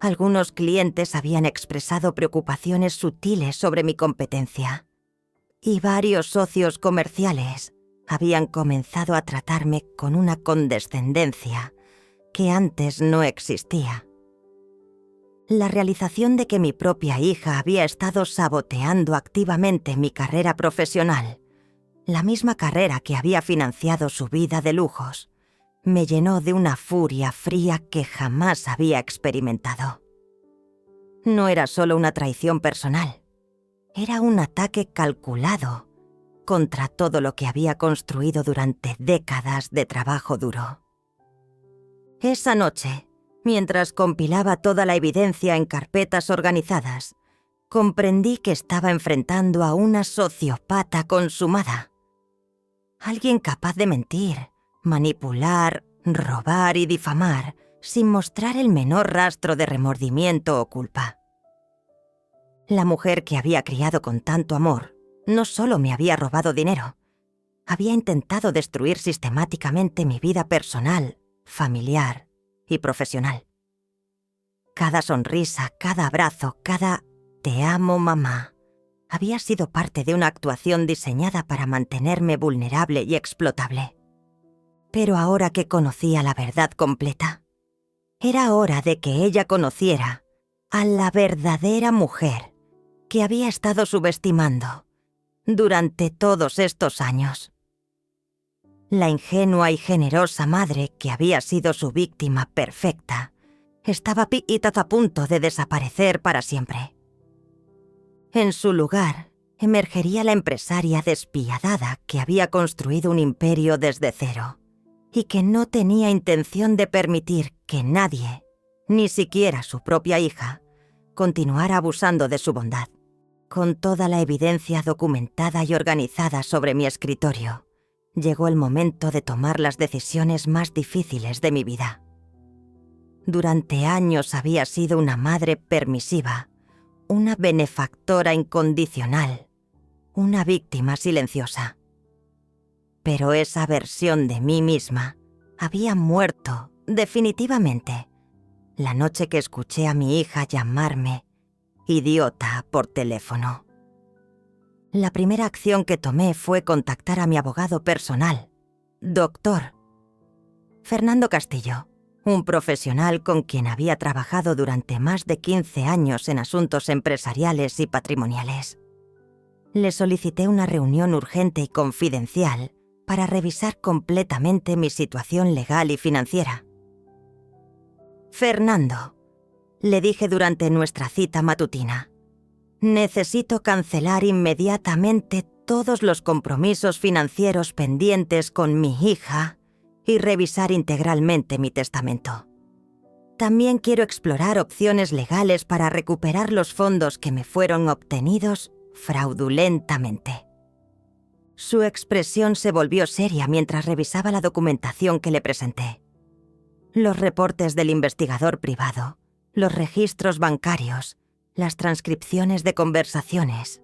Algunos clientes habían expresado preocupaciones sutiles sobre mi competencia, y varios socios comerciales habían comenzado a tratarme con una condescendencia que antes no existía. La realización de que mi propia hija había estado saboteando activamente mi carrera profesional, la misma carrera que había financiado su vida de lujos, me llenó de una furia fría que jamás había experimentado. No era solo una traición personal, era un ataque calculado contra todo lo que había construido durante décadas de trabajo duro. Esa noche, mientras compilaba toda la evidencia en carpetas organizadas, comprendí que estaba enfrentando a una sociópata consumada. Alguien capaz de mentir, manipular, robar y difamar sin mostrar el menor rastro de remordimiento o culpa. La mujer que había criado con tanto amor no solo me había robado dinero, había intentado destruir sistemáticamente mi vida personal, familiar y profesional. Cada sonrisa, cada abrazo, cada «te amo, mamá» había sido parte de una actuación diseñada para mantenerme vulnerable y explotable. Pero ahora que conocía la verdad completa, era hora de que ella conociera a la verdadera mujer que había estado subestimando durante todos estos años. La ingenua y generosa madre que había sido su víctima perfecta estaba a punto de desaparecer para siempre. En su lugar, emergería la empresaria despiadada que había construido un imperio desde cero y que no tenía intención de permitir que nadie, ni siquiera su propia hija, continuara abusando de su bondad. Con toda la evidencia documentada y organizada sobre mi escritorio, llegó el momento de tomar las decisiones más difíciles de mi vida. Durante años había sido una madre permisiva, una benefactora incondicional, una víctima silenciosa. Pero esa versión de mí misma había muerto definitivamente la noche que escuché a mi hija llamarme idiota por teléfono. La primera acción que tomé fue contactar a mi abogado personal, Dr. Fernando Castillo, un profesional con quien había trabajado durante más de 15 años en asuntos empresariales y patrimoniales. Le solicité una reunión urgente y confidencial para revisar completamente mi situación legal y financiera. «Fernando», le dije durante nuestra cita matutina, «necesito cancelar inmediatamente todos los compromisos financieros pendientes con mi hija y revisar integralmente mi testamento. También quiero explorar opciones legales para recuperar los fondos que me fueron obtenidos fraudulentamente». Su expresión se volvió seria mientras revisaba la documentación que le presenté. Los reportes del investigador privado, los registros bancarios, las transcripciones de conversaciones,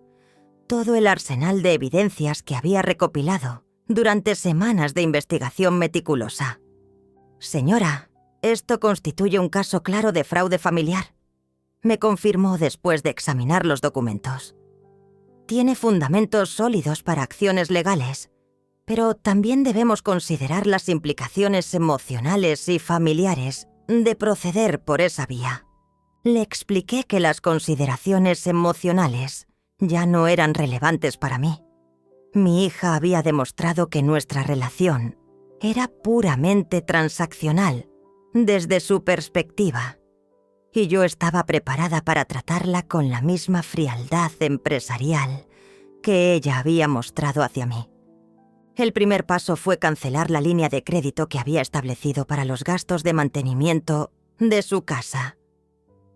todo el arsenal de evidencias que había recopilado durante semanas de investigación meticulosa. «Señora, esto constituye un caso claro de fraude familiar», me confirmó después de examinar los documentos. «Tiene fundamentos sólidos para acciones legales, pero también debemos considerar las implicaciones emocionales y familiares de proceder por esa vía». Le expliqué que las consideraciones emocionales ya no eran relevantes para mí. Mi hija había demostrado que nuestra relación era puramente transaccional desde su perspectiva, y yo estaba preparada para tratarla con la misma frialdad empresarial que ella había mostrado hacia mí. El primer paso fue cancelar la línea de crédito que había establecido para los gastos de mantenimiento de su casa.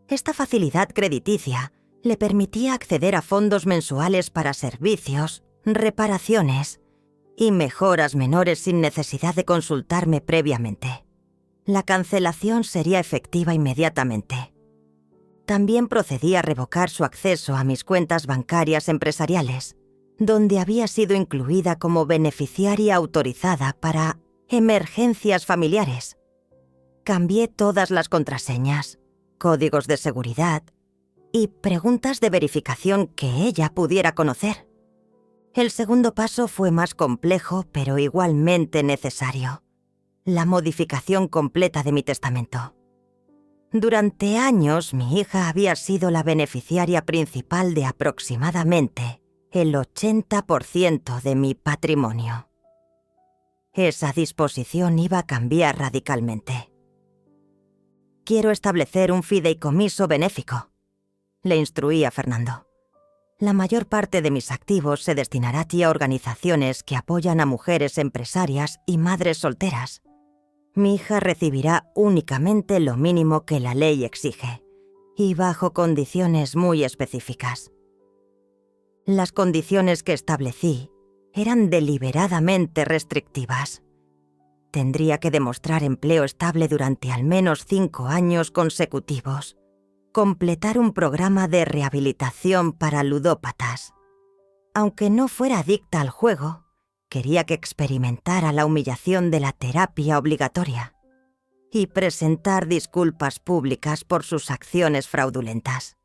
Esta facilidad crediticia le permitía acceder a fondos mensuales para servicios, reparaciones y mejoras menores sin necesidad de consultarme previamente. La cancelación sería efectiva inmediatamente. También procedí a revocar su acceso a mis cuentas bancarias empresariales, donde había sido incluida como beneficiaria autorizada para emergencias familiares. Cambié todas las contraseñas, códigos de seguridad y preguntas de verificación que ella pudiera conocer. El segundo paso fue más complejo, pero igualmente necesario: la modificación completa de mi testamento. Durante años, mi hija había sido la beneficiaria principal de aproximadamente el 80% de mi patrimonio. Esa disposición iba a cambiar radicalmente. «Quiero establecer un fideicomiso benéfico», le instruí a Fernando. «La mayor parte de mis activos se destinará a organizaciones que apoyan a mujeres empresarias y madres solteras. Mi hija recibirá únicamente lo mínimo que la ley exige, y bajo condiciones muy específicas. Las condiciones que establecí eran deliberadamente restrictivas. Tendría que demostrar empleo estable durante al menos 5 años consecutivos, completar un programa de rehabilitación para ludópatas. Aunque no fuera adicta al juego, quería que experimentara la humillación de la terapia obligatoria y presentar disculpas públicas por sus acciones fraudulentas.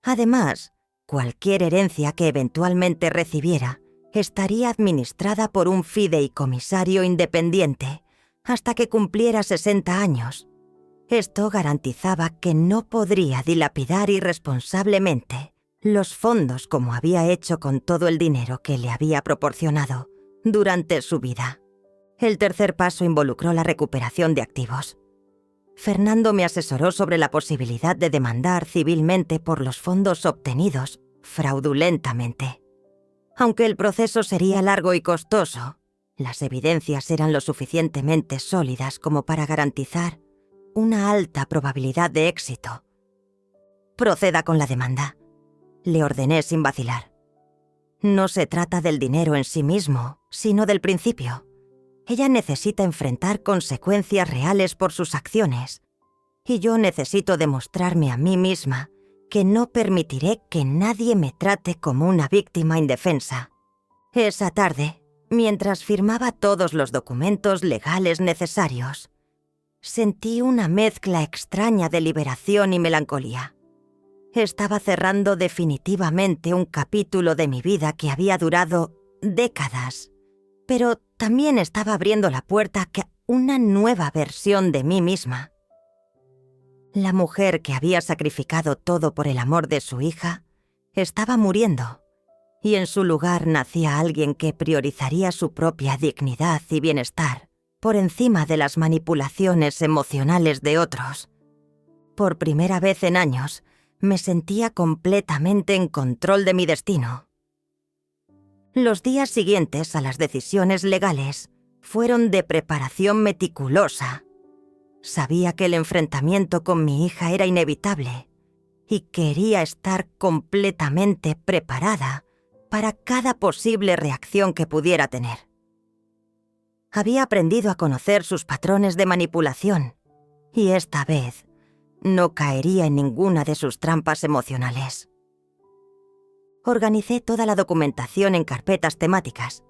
Además, cualquier herencia que eventualmente recibiera estaría administrada por un fideicomisario independiente hasta que cumpliera 60 años. Esto garantizaba que no podría dilapidar irresponsablemente los fondos como había hecho con todo el dinero que le había proporcionado durante su vida. El tercer paso involucró la recuperación de activos. Fernando me asesoró sobre la posibilidad de demandar civilmente por los fondos obtenidos fraudulentamente. Aunque el proceso sería largo y costoso, las evidencias eran lo suficientemente sólidas como para garantizar una alta probabilidad de éxito. «Proceda con la demanda», le ordené sin vacilar. «No se trata del dinero en sí mismo, sino del principio. Ella necesita enfrentar consecuencias reales por sus acciones, y yo necesito demostrarme a mí misma que no permitiré que nadie me trate como una víctima indefensa». Esa tarde, mientras firmaba todos los documentos legales necesarios, sentí una mezcla extraña de liberación y melancolía. Estaba cerrando definitivamente un capítulo de mi vida que había durado décadas, pero también estaba abriendo la puerta a una nueva versión de mí misma. La mujer que había sacrificado todo por el amor de su hija estaba muriendo, y en su lugar nacía alguien que priorizaría su propia dignidad y bienestar por encima de las manipulaciones emocionales de otros. Por primera vez en años, me sentía completamente en control de mi destino. Los días siguientes a las decisiones legales fueron de preparación meticulosa. Sabía que el enfrentamiento con mi hija era inevitable y quería estar completamente preparada para cada posible reacción que pudiera tener. Había aprendido a conocer sus patrones de manipulación y esta vez no caería en ninguna de sus trampas emocionales. Organicé toda la documentación en carpetas temáticas: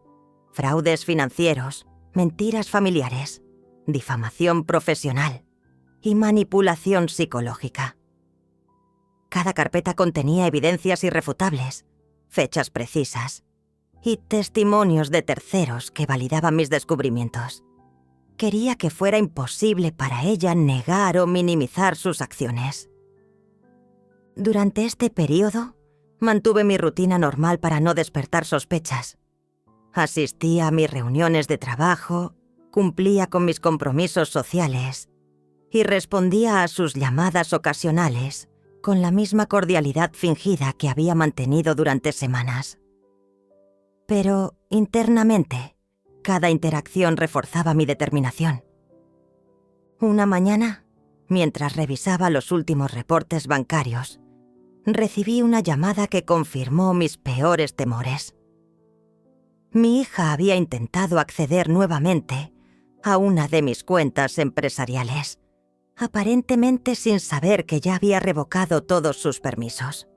fraudes financieros, mentiras familiares, difamación profesional y manipulación psicológica. Cada carpeta contenía evidencias irrefutables, fechas precisas y testimonios de terceros que validaban mis descubrimientos. Quería que fuera imposible para ella negar o minimizar sus acciones. Durante este periodo, mantuve mi rutina normal para no despertar sospechas. Asistía a mis reuniones de trabajo, cumplía con mis compromisos sociales y respondía a sus llamadas ocasionales con la misma cordialidad fingida que había mantenido durante semanas. Pero, internamente, cada interacción reforzaba mi determinación. Una mañana, mientras revisaba los últimos reportes bancarios, recibí una llamada que confirmó mis peores temores. Mi hija había intentado acceder nuevamente a una de mis cuentas empresariales, aparentemente sin saber que ya había revocado todos sus permisos.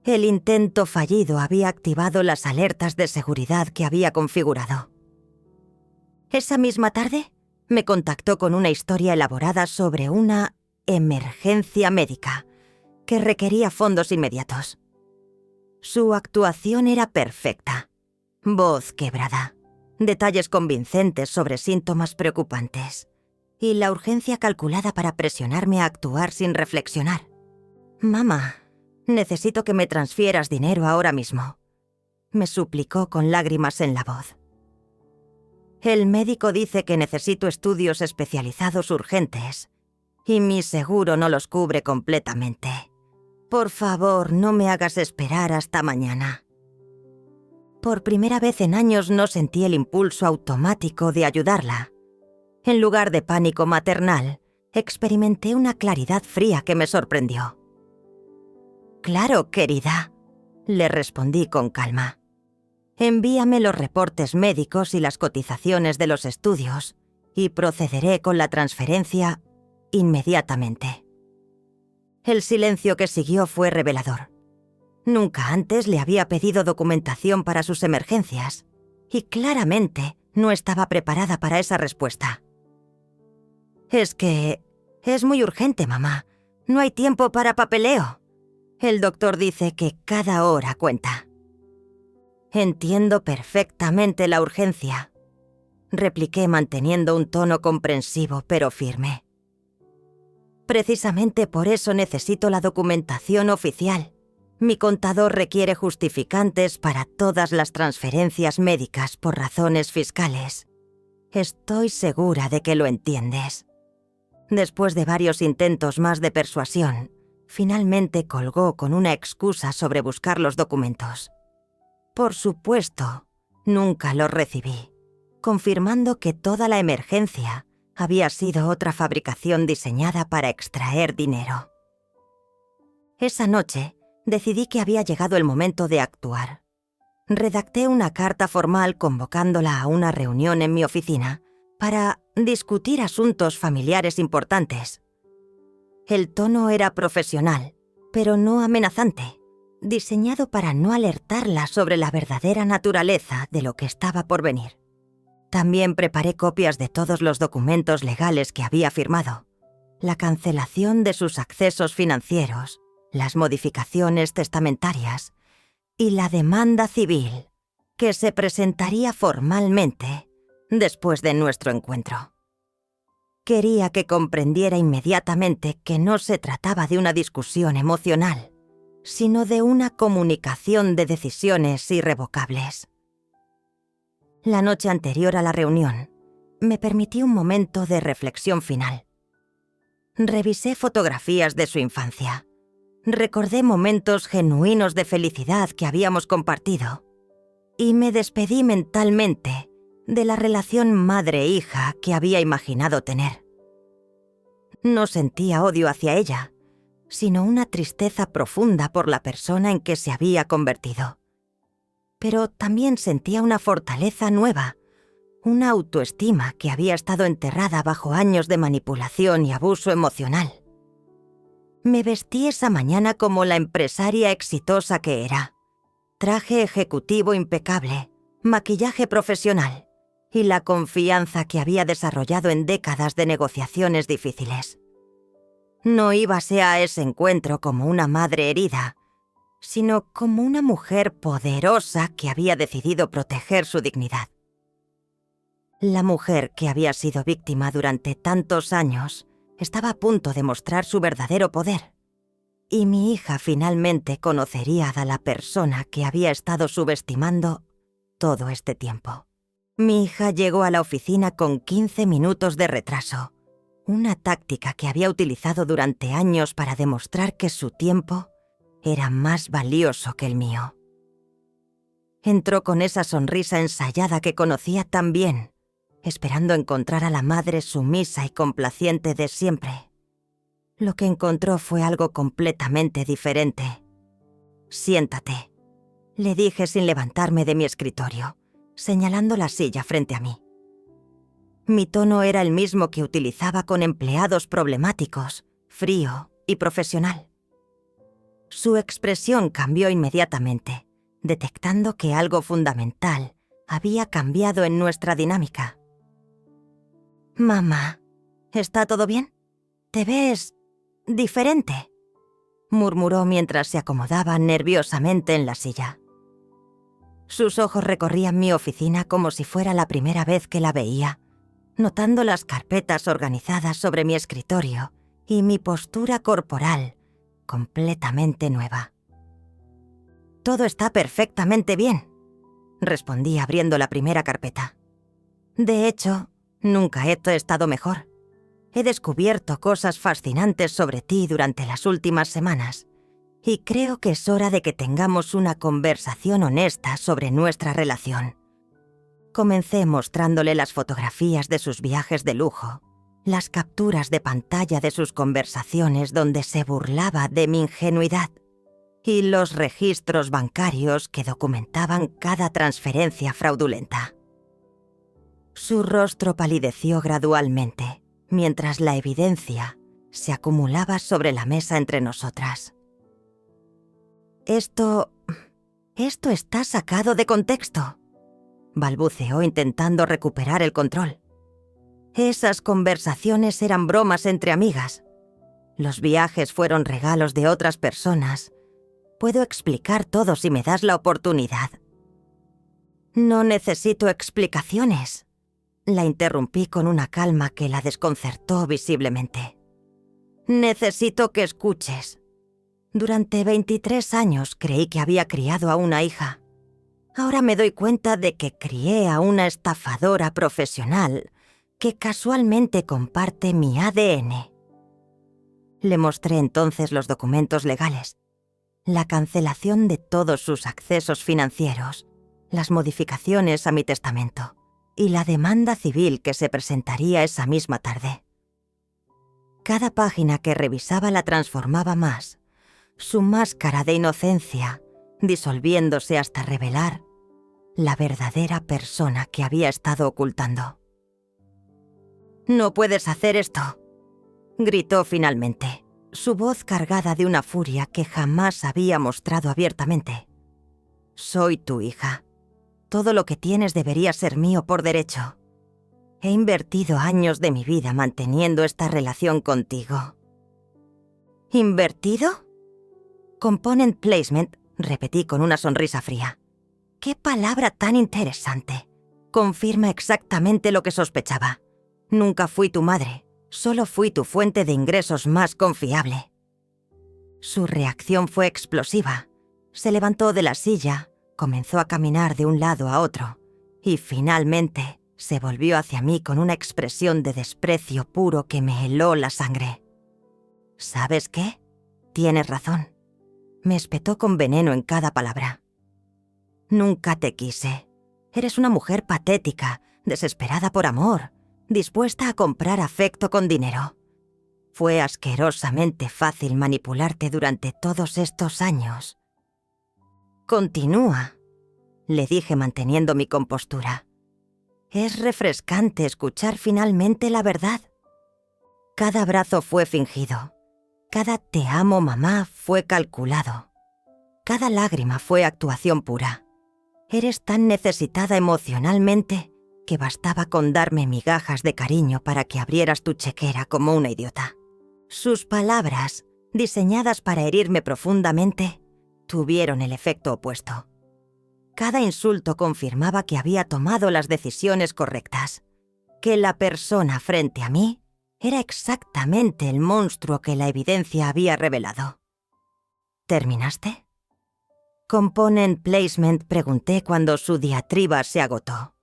El intento fallido había activado las alertas de seguridad que había configurado. Esa misma tarde, me contactó con una historia elaborada sobre una emergencia médica que requería fondos inmediatos. Su actuación era perfecta. Voz quebrada, detalles convincentes sobre síntomas preocupantes y la urgencia calculada para presionarme a actuar sin reflexionar. «Mamá, necesito que me transfieras dinero ahora mismo», me suplicó con lágrimas en la voz. «El médico dice que necesito estudios especializados urgentes y mi seguro no los cubre completamente. Por favor, no me hagas esperar hasta mañana». Por primera vez en años no sentí el impulso automático de ayudarla. En lugar de pánico maternal, experimenté una claridad fría que me sorprendió. «Claro, querida», le respondí con calma. «Envíame los reportes médicos y las cotizaciones de los estudios y procederé con la transferencia inmediatamente». El silencio que siguió fue revelador. Nunca antes le había pedido documentación para sus emergencias y claramente no estaba preparada para esa respuesta. «Es que es muy urgente, mamá. No hay tiempo para papeleo. El doctor dice que cada hora cuenta». «Entiendo perfectamente la urgencia», repliqué manteniendo un tono comprensivo pero firme. «Precisamente por eso necesito la documentación oficial. Mi contador requiere justificantes para todas las transferencias médicas por razones fiscales. Estoy segura de que lo entiendes». Después de varios intentos más de persuasión, finalmente colgó con una excusa sobre buscar los documentos. Por supuesto, nunca los recibí, confirmando que toda la emergencia había sido otra fabricación diseñada para extraer dinero. Esa noche, decidí que había llegado el momento de actuar. Redacté una carta formal convocándola a una reunión en mi oficina para discutir asuntos familiares importantes. El tono era profesional, pero no amenazante, diseñado para no alertarla sobre la verdadera naturaleza de lo que estaba por venir. También preparé copias de todos los documentos legales que había firmado, la cancelación de sus accesos financieros, las modificaciones testamentarias y la demanda civil, que se presentaría formalmente después de nuestro encuentro. Quería que comprendiera inmediatamente que no se trataba de una discusión emocional, sino de una comunicación de decisiones irrevocables. La noche anterior a la reunión, me permití un momento de reflexión final. Revisé fotografías de su infancia. Recordé momentos genuinos de felicidad que habíamos compartido y me despedí mentalmente de la relación madre-hija que había imaginado tener. No sentía odio hacia ella, sino una tristeza profunda por la persona en que se había convertido. Pero también sentía una fortaleza nueva, una autoestima que había estado enterrada bajo años de manipulación y abuso emocional. Me vestí esa mañana como la empresaria exitosa que era. Traje ejecutivo impecable, maquillaje profesional y la confianza que había desarrollado en décadas de negociaciones difíciles. No íbase a ese encuentro como una madre herida, sino como una mujer poderosa que había decidido proteger su dignidad. La mujer que había sido víctima durante tantos años estaba a punto de mostrar su verdadero poder, y mi hija finalmente conocería a la persona que había estado subestimando todo este tiempo. Mi hija llegó a la oficina con 15 minutos de retraso, una táctica que había utilizado durante años para demostrar que su tiempo era más valioso que el mío. Entró con esa sonrisa ensayada que conocía tan bien, esperando encontrar a la madre sumisa y complaciente de siempre. Lo que encontró fue algo completamente diferente. «Siéntate», le dije sin levantarme de mi escritorio, señalando la silla frente a mí. Mi tono era el mismo que utilizaba con empleados problemáticos, frío y profesional. Su expresión cambió inmediatamente, detectando que algo fundamental había cambiado en nuestra dinámica. «Mamá, ¿está todo bien? Te ves diferente», murmuró mientras se acomodaba nerviosamente en la silla. Sus ojos recorrían mi oficina como si fuera la primera vez que la veía, notando las carpetas organizadas sobre mi escritorio y mi postura corporal completamente nueva. «Todo está perfectamente bien», respondí abriendo la primera carpeta. «De hecho, nunca he estado mejor. He descubierto cosas fascinantes sobre ti durante las últimas semanas y creo que es hora de que tengamos una conversación honesta sobre nuestra relación». Comencé mostrándole las fotografías de sus viajes de lujo, las capturas de pantalla de sus conversaciones donde se burlaba de mi ingenuidad y los registros bancarios que documentaban cada transferencia fraudulenta. Su rostro palideció gradualmente, mientras la evidencia se acumulaba sobre la mesa entre nosotras. Esto está sacado de contexto, balbuceó intentando recuperar el control. Esas conversaciones eran bromas entre amigas. Los viajes fueron regalos de otras personas. Puedo explicar todo si me das la oportunidad. No necesito explicaciones. La interrumpí con una calma que la desconcertó visiblemente. Necesito que escuches. Durante 23 años creí que había criado a una hija. Ahora me doy cuenta de que crié a una estafadora profesional que casualmente comparte mi ADN. Le mostré entonces los documentos legales, la cancelación de todos sus accesos financieros, las modificaciones a mi testamento y la demanda civil que se presentaría esa misma tarde. Cada página que revisaba la transformaba más, su máscara de inocencia disolviéndose hasta revelar la verdadera persona que había estado ocultando. «No puedes hacer esto», gritó finalmente, su voz cargada de una furia que jamás había mostrado abiertamente. «Soy tu hija. Todo lo que tienes debería ser mío por derecho. He invertido años de mi vida manteniendo esta relación contigo». «¿Invertido?» «Component placement», repetí con una sonrisa fría. «Qué palabra tan interesante. Confirma exactamente lo que sospechaba. Nunca fui tu madre, solo fui tu fuente de ingresos más confiable». Su reacción fue explosiva. Se levantó de la silla, comenzó a caminar de un lado a otro y finalmente se volvió hacia mí con una expresión de desprecio puro que me heló la sangre. «¿Sabes qué? Tienes razón». Me espetó con veneno en cada palabra. «Nunca te quise. Eres una mujer patética, desesperada por amor, dispuesta a comprar afecto con dinero. Fue asquerosamente fácil manipularte durante todos estos años». «Continúa», le dije manteniendo mi compostura. «Es refrescante escuchar finalmente la verdad. Cada abrazo fue fingido. Cada te amo, mamá, fue calculado. Cada lágrima fue actuación pura. Eres tan necesitada emocionalmente que bastaba con darme migajas de cariño para que abrieras tu chequera como una idiota». Sus palabras, diseñadas para herirme profundamente, tuvieron el efecto opuesto. Cada insulto confirmaba que había tomado las decisiones correctas, que la persona frente a mí era exactamente el monstruo que la evidencia había revelado. «¿Terminaste?» «Component placement», pregunté cuando su diatriba se agotó.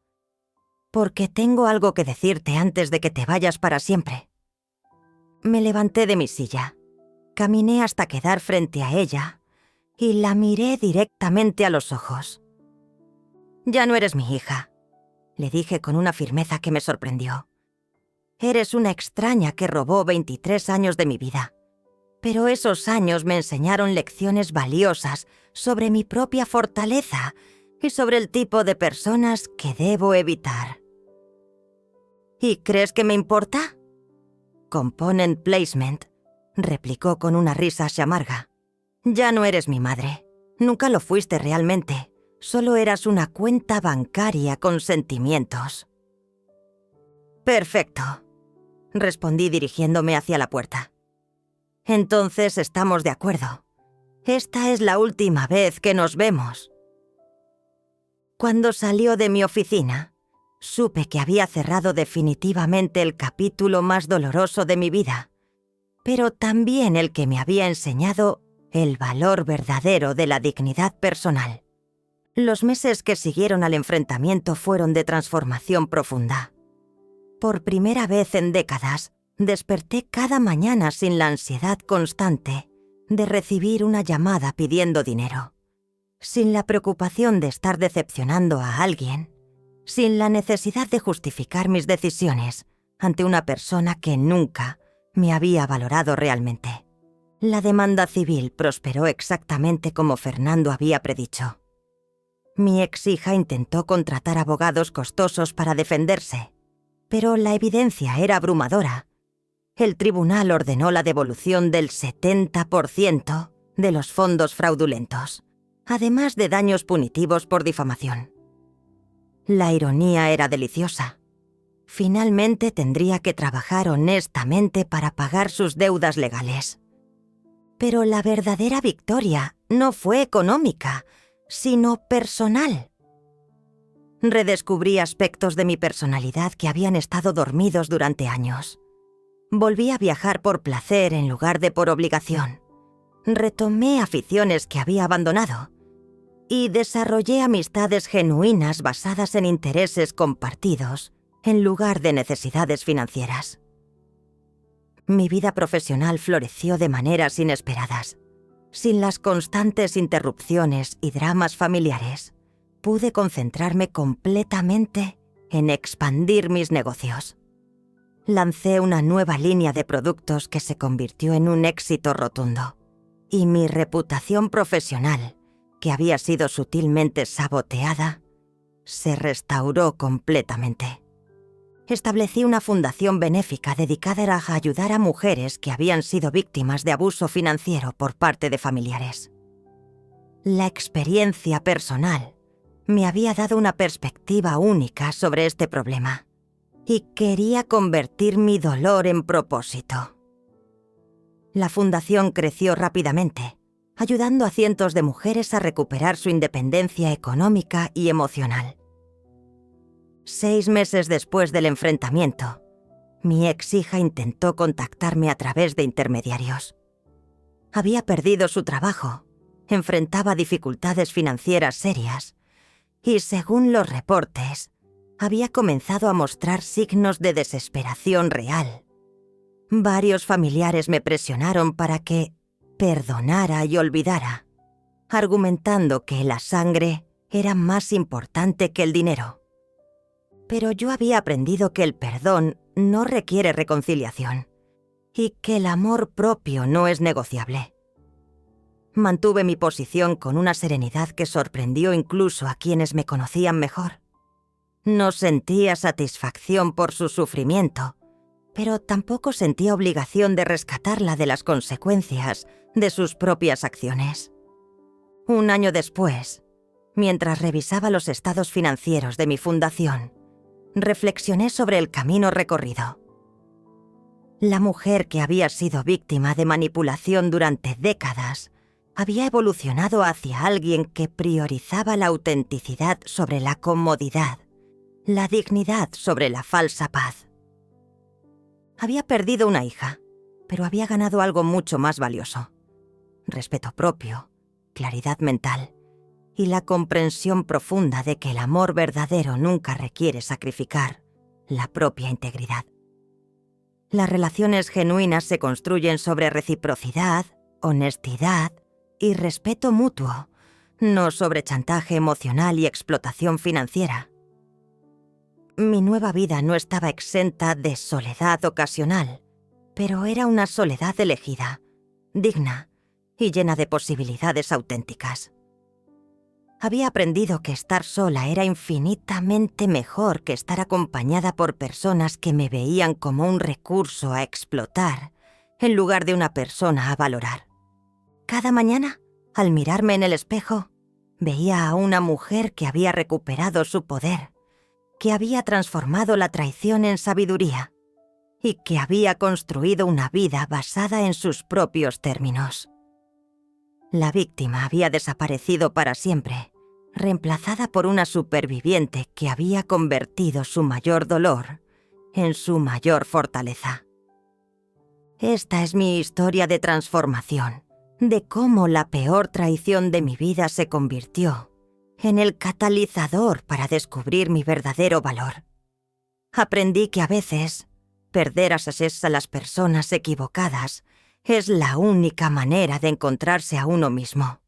«Porque tengo algo que decirte antes de que te vayas para siempre». Me levanté de mi silla, caminé hasta quedar frente a ella y la miré directamente a los ojos. «Ya no eres mi hija», le dije con una firmeza que me sorprendió. «Eres una extraña que robó 23 años de mi vida. Pero esos años me enseñaron lecciones valiosas sobre mi propia fortaleza y sobre el tipo de personas que debo evitar». «¿Y crees que me importa?» «Component placement», replicó con una risa amarga. «Ya no eres mi madre. Nunca lo fuiste realmente. Solo eras una cuenta bancaria con sentimientos». «Perfecto», respondí dirigiéndome hacia la puerta. «Entonces estamos de acuerdo. Esta es la última vez que nos vemos». Cuando salió de mi oficina, supe que había cerrado definitivamente el capítulo más doloroso de mi vida, pero también el que me había enseñado el valor verdadero de la dignidad personal. Los meses que siguieron al enfrentamiento fueron de transformación profunda. Por primera vez en décadas, desperté cada mañana sin la ansiedad constante de recibir una llamada pidiendo dinero, sin la preocupación de estar decepcionando a alguien, sin la necesidad de justificar mis decisiones ante una persona que nunca me había valorado realmente. La demanda civil prosperó exactamente como Fernando había predicho. Mi ex hija intentó contratar abogados costosos para defenderse, pero la evidencia era abrumadora. El tribunal ordenó la devolución del 70% de los fondos fraudulentos, además de daños punitivos por difamación. La ironía era deliciosa. Finalmente tendría que trabajar honestamente para pagar sus deudas legales. Pero la verdadera victoria no fue económica, sino personal. Redescubrí aspectos de mi personalidad que habían estado dormidos durante años. Volví a viajar por placer en lugar de por obligación. Retomé aficiones que había abandonado y desarrollé amistades genuinas basadas en intereses compartidos en lugar de necesidades financieras. Mi vida profesional floreció de maneras inesperadas. Sin las constantes interrupciones y dramas familiares, pude concentrarme completamente en expandir mis negocios. Lancé una nueva línea de productos que se convirtió en un éxito rotundo, y mi reputación profesional, que había sido sutilmente saboteada, se restauró completamente. Establecí una fundación benéfica dedicada a ayudar a mujeres que habían sido víctimas de abuso financiero por parte de familiares. La experiencia personal me había dado una perspectiva única sobre este problema y quería convertir mi dolor en propósito. La fundación creció rápidamente, ayudando a cientos de mujeres a recuperar su independencia económica y emocional. 6 meses después del enfrentamiento, mi ex hija intentó contactarme a través de intermediarios. Había perdido su trabajo, enfrentaba dificultades financieras serias y, según los reportes, había comenzado a mostrar signos de desesperación real. Varios familiares me presionaron para que perdonara y olvidara, argumentando que la sangre era más importante que el dinero. Pero yo había aprendido que el perdón no requiere reconciliación y que el amor propio no es negociable. Mantuve mi posición con una serenidad que sorprendió incluso a quienes me conocían mejor. No sentía satisfacción por su sufrimiento, pero tampoco sentía obligación de rescatarla de las consecuencias de sus propias acciones. Un año después, mientras revisaba los estados financieros de mi fundación, reflexioné sobre el camino recorrido. La mujer que había sido víctima de manipulación durante décadas había evolucionado hacia alguien que priorizaba la autenticidad sobre la comodidad, la dignidad sobre la falsa paz. Había perdido una hija, pero había ganado algo mucho más valioso: respeto propio, claridad mental y la comprensión profunda de que el amor verdadero nunca requiere sacrificar la propia integridad. Las relaciones genuinas se construyen sobre reciprocidad, honestidad y respeto mutuo, no sobre chantaje emocional y explotación financiera. Mi nueva vida no estaba exenta de soledad ocasional, pero era una soledad elegida, digna y llena de posibilidades auténticas. Había aprendido que estar sola era infinitamente mejor que estar acompañada por personas que me veían como un recurso a explotar en lugar de una persona a valorar. Cada mañana, al mirarme en el espejo, veía a una mujer que había recuperado su poder, que había transformado la traición en sabiduría y que había construido una vida basada en sus propios términos. La víctima había desaparecido para siempre, reemplazada por una superviviente que había convertido su mayor dolor en su mayor fortaleza. Esta es mi historia de transformación, de cómo la peor traición de mi vida se convirtió en el catalizador para descubrir mi verdadero valor. Aprendí que a veces perder a las personas equivocadas es la única manera de encontrarse a uno mismo.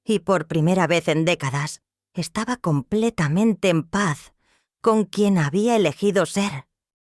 Y por primera vez en décadas, estaba completamente en paz con quien había elegido ser.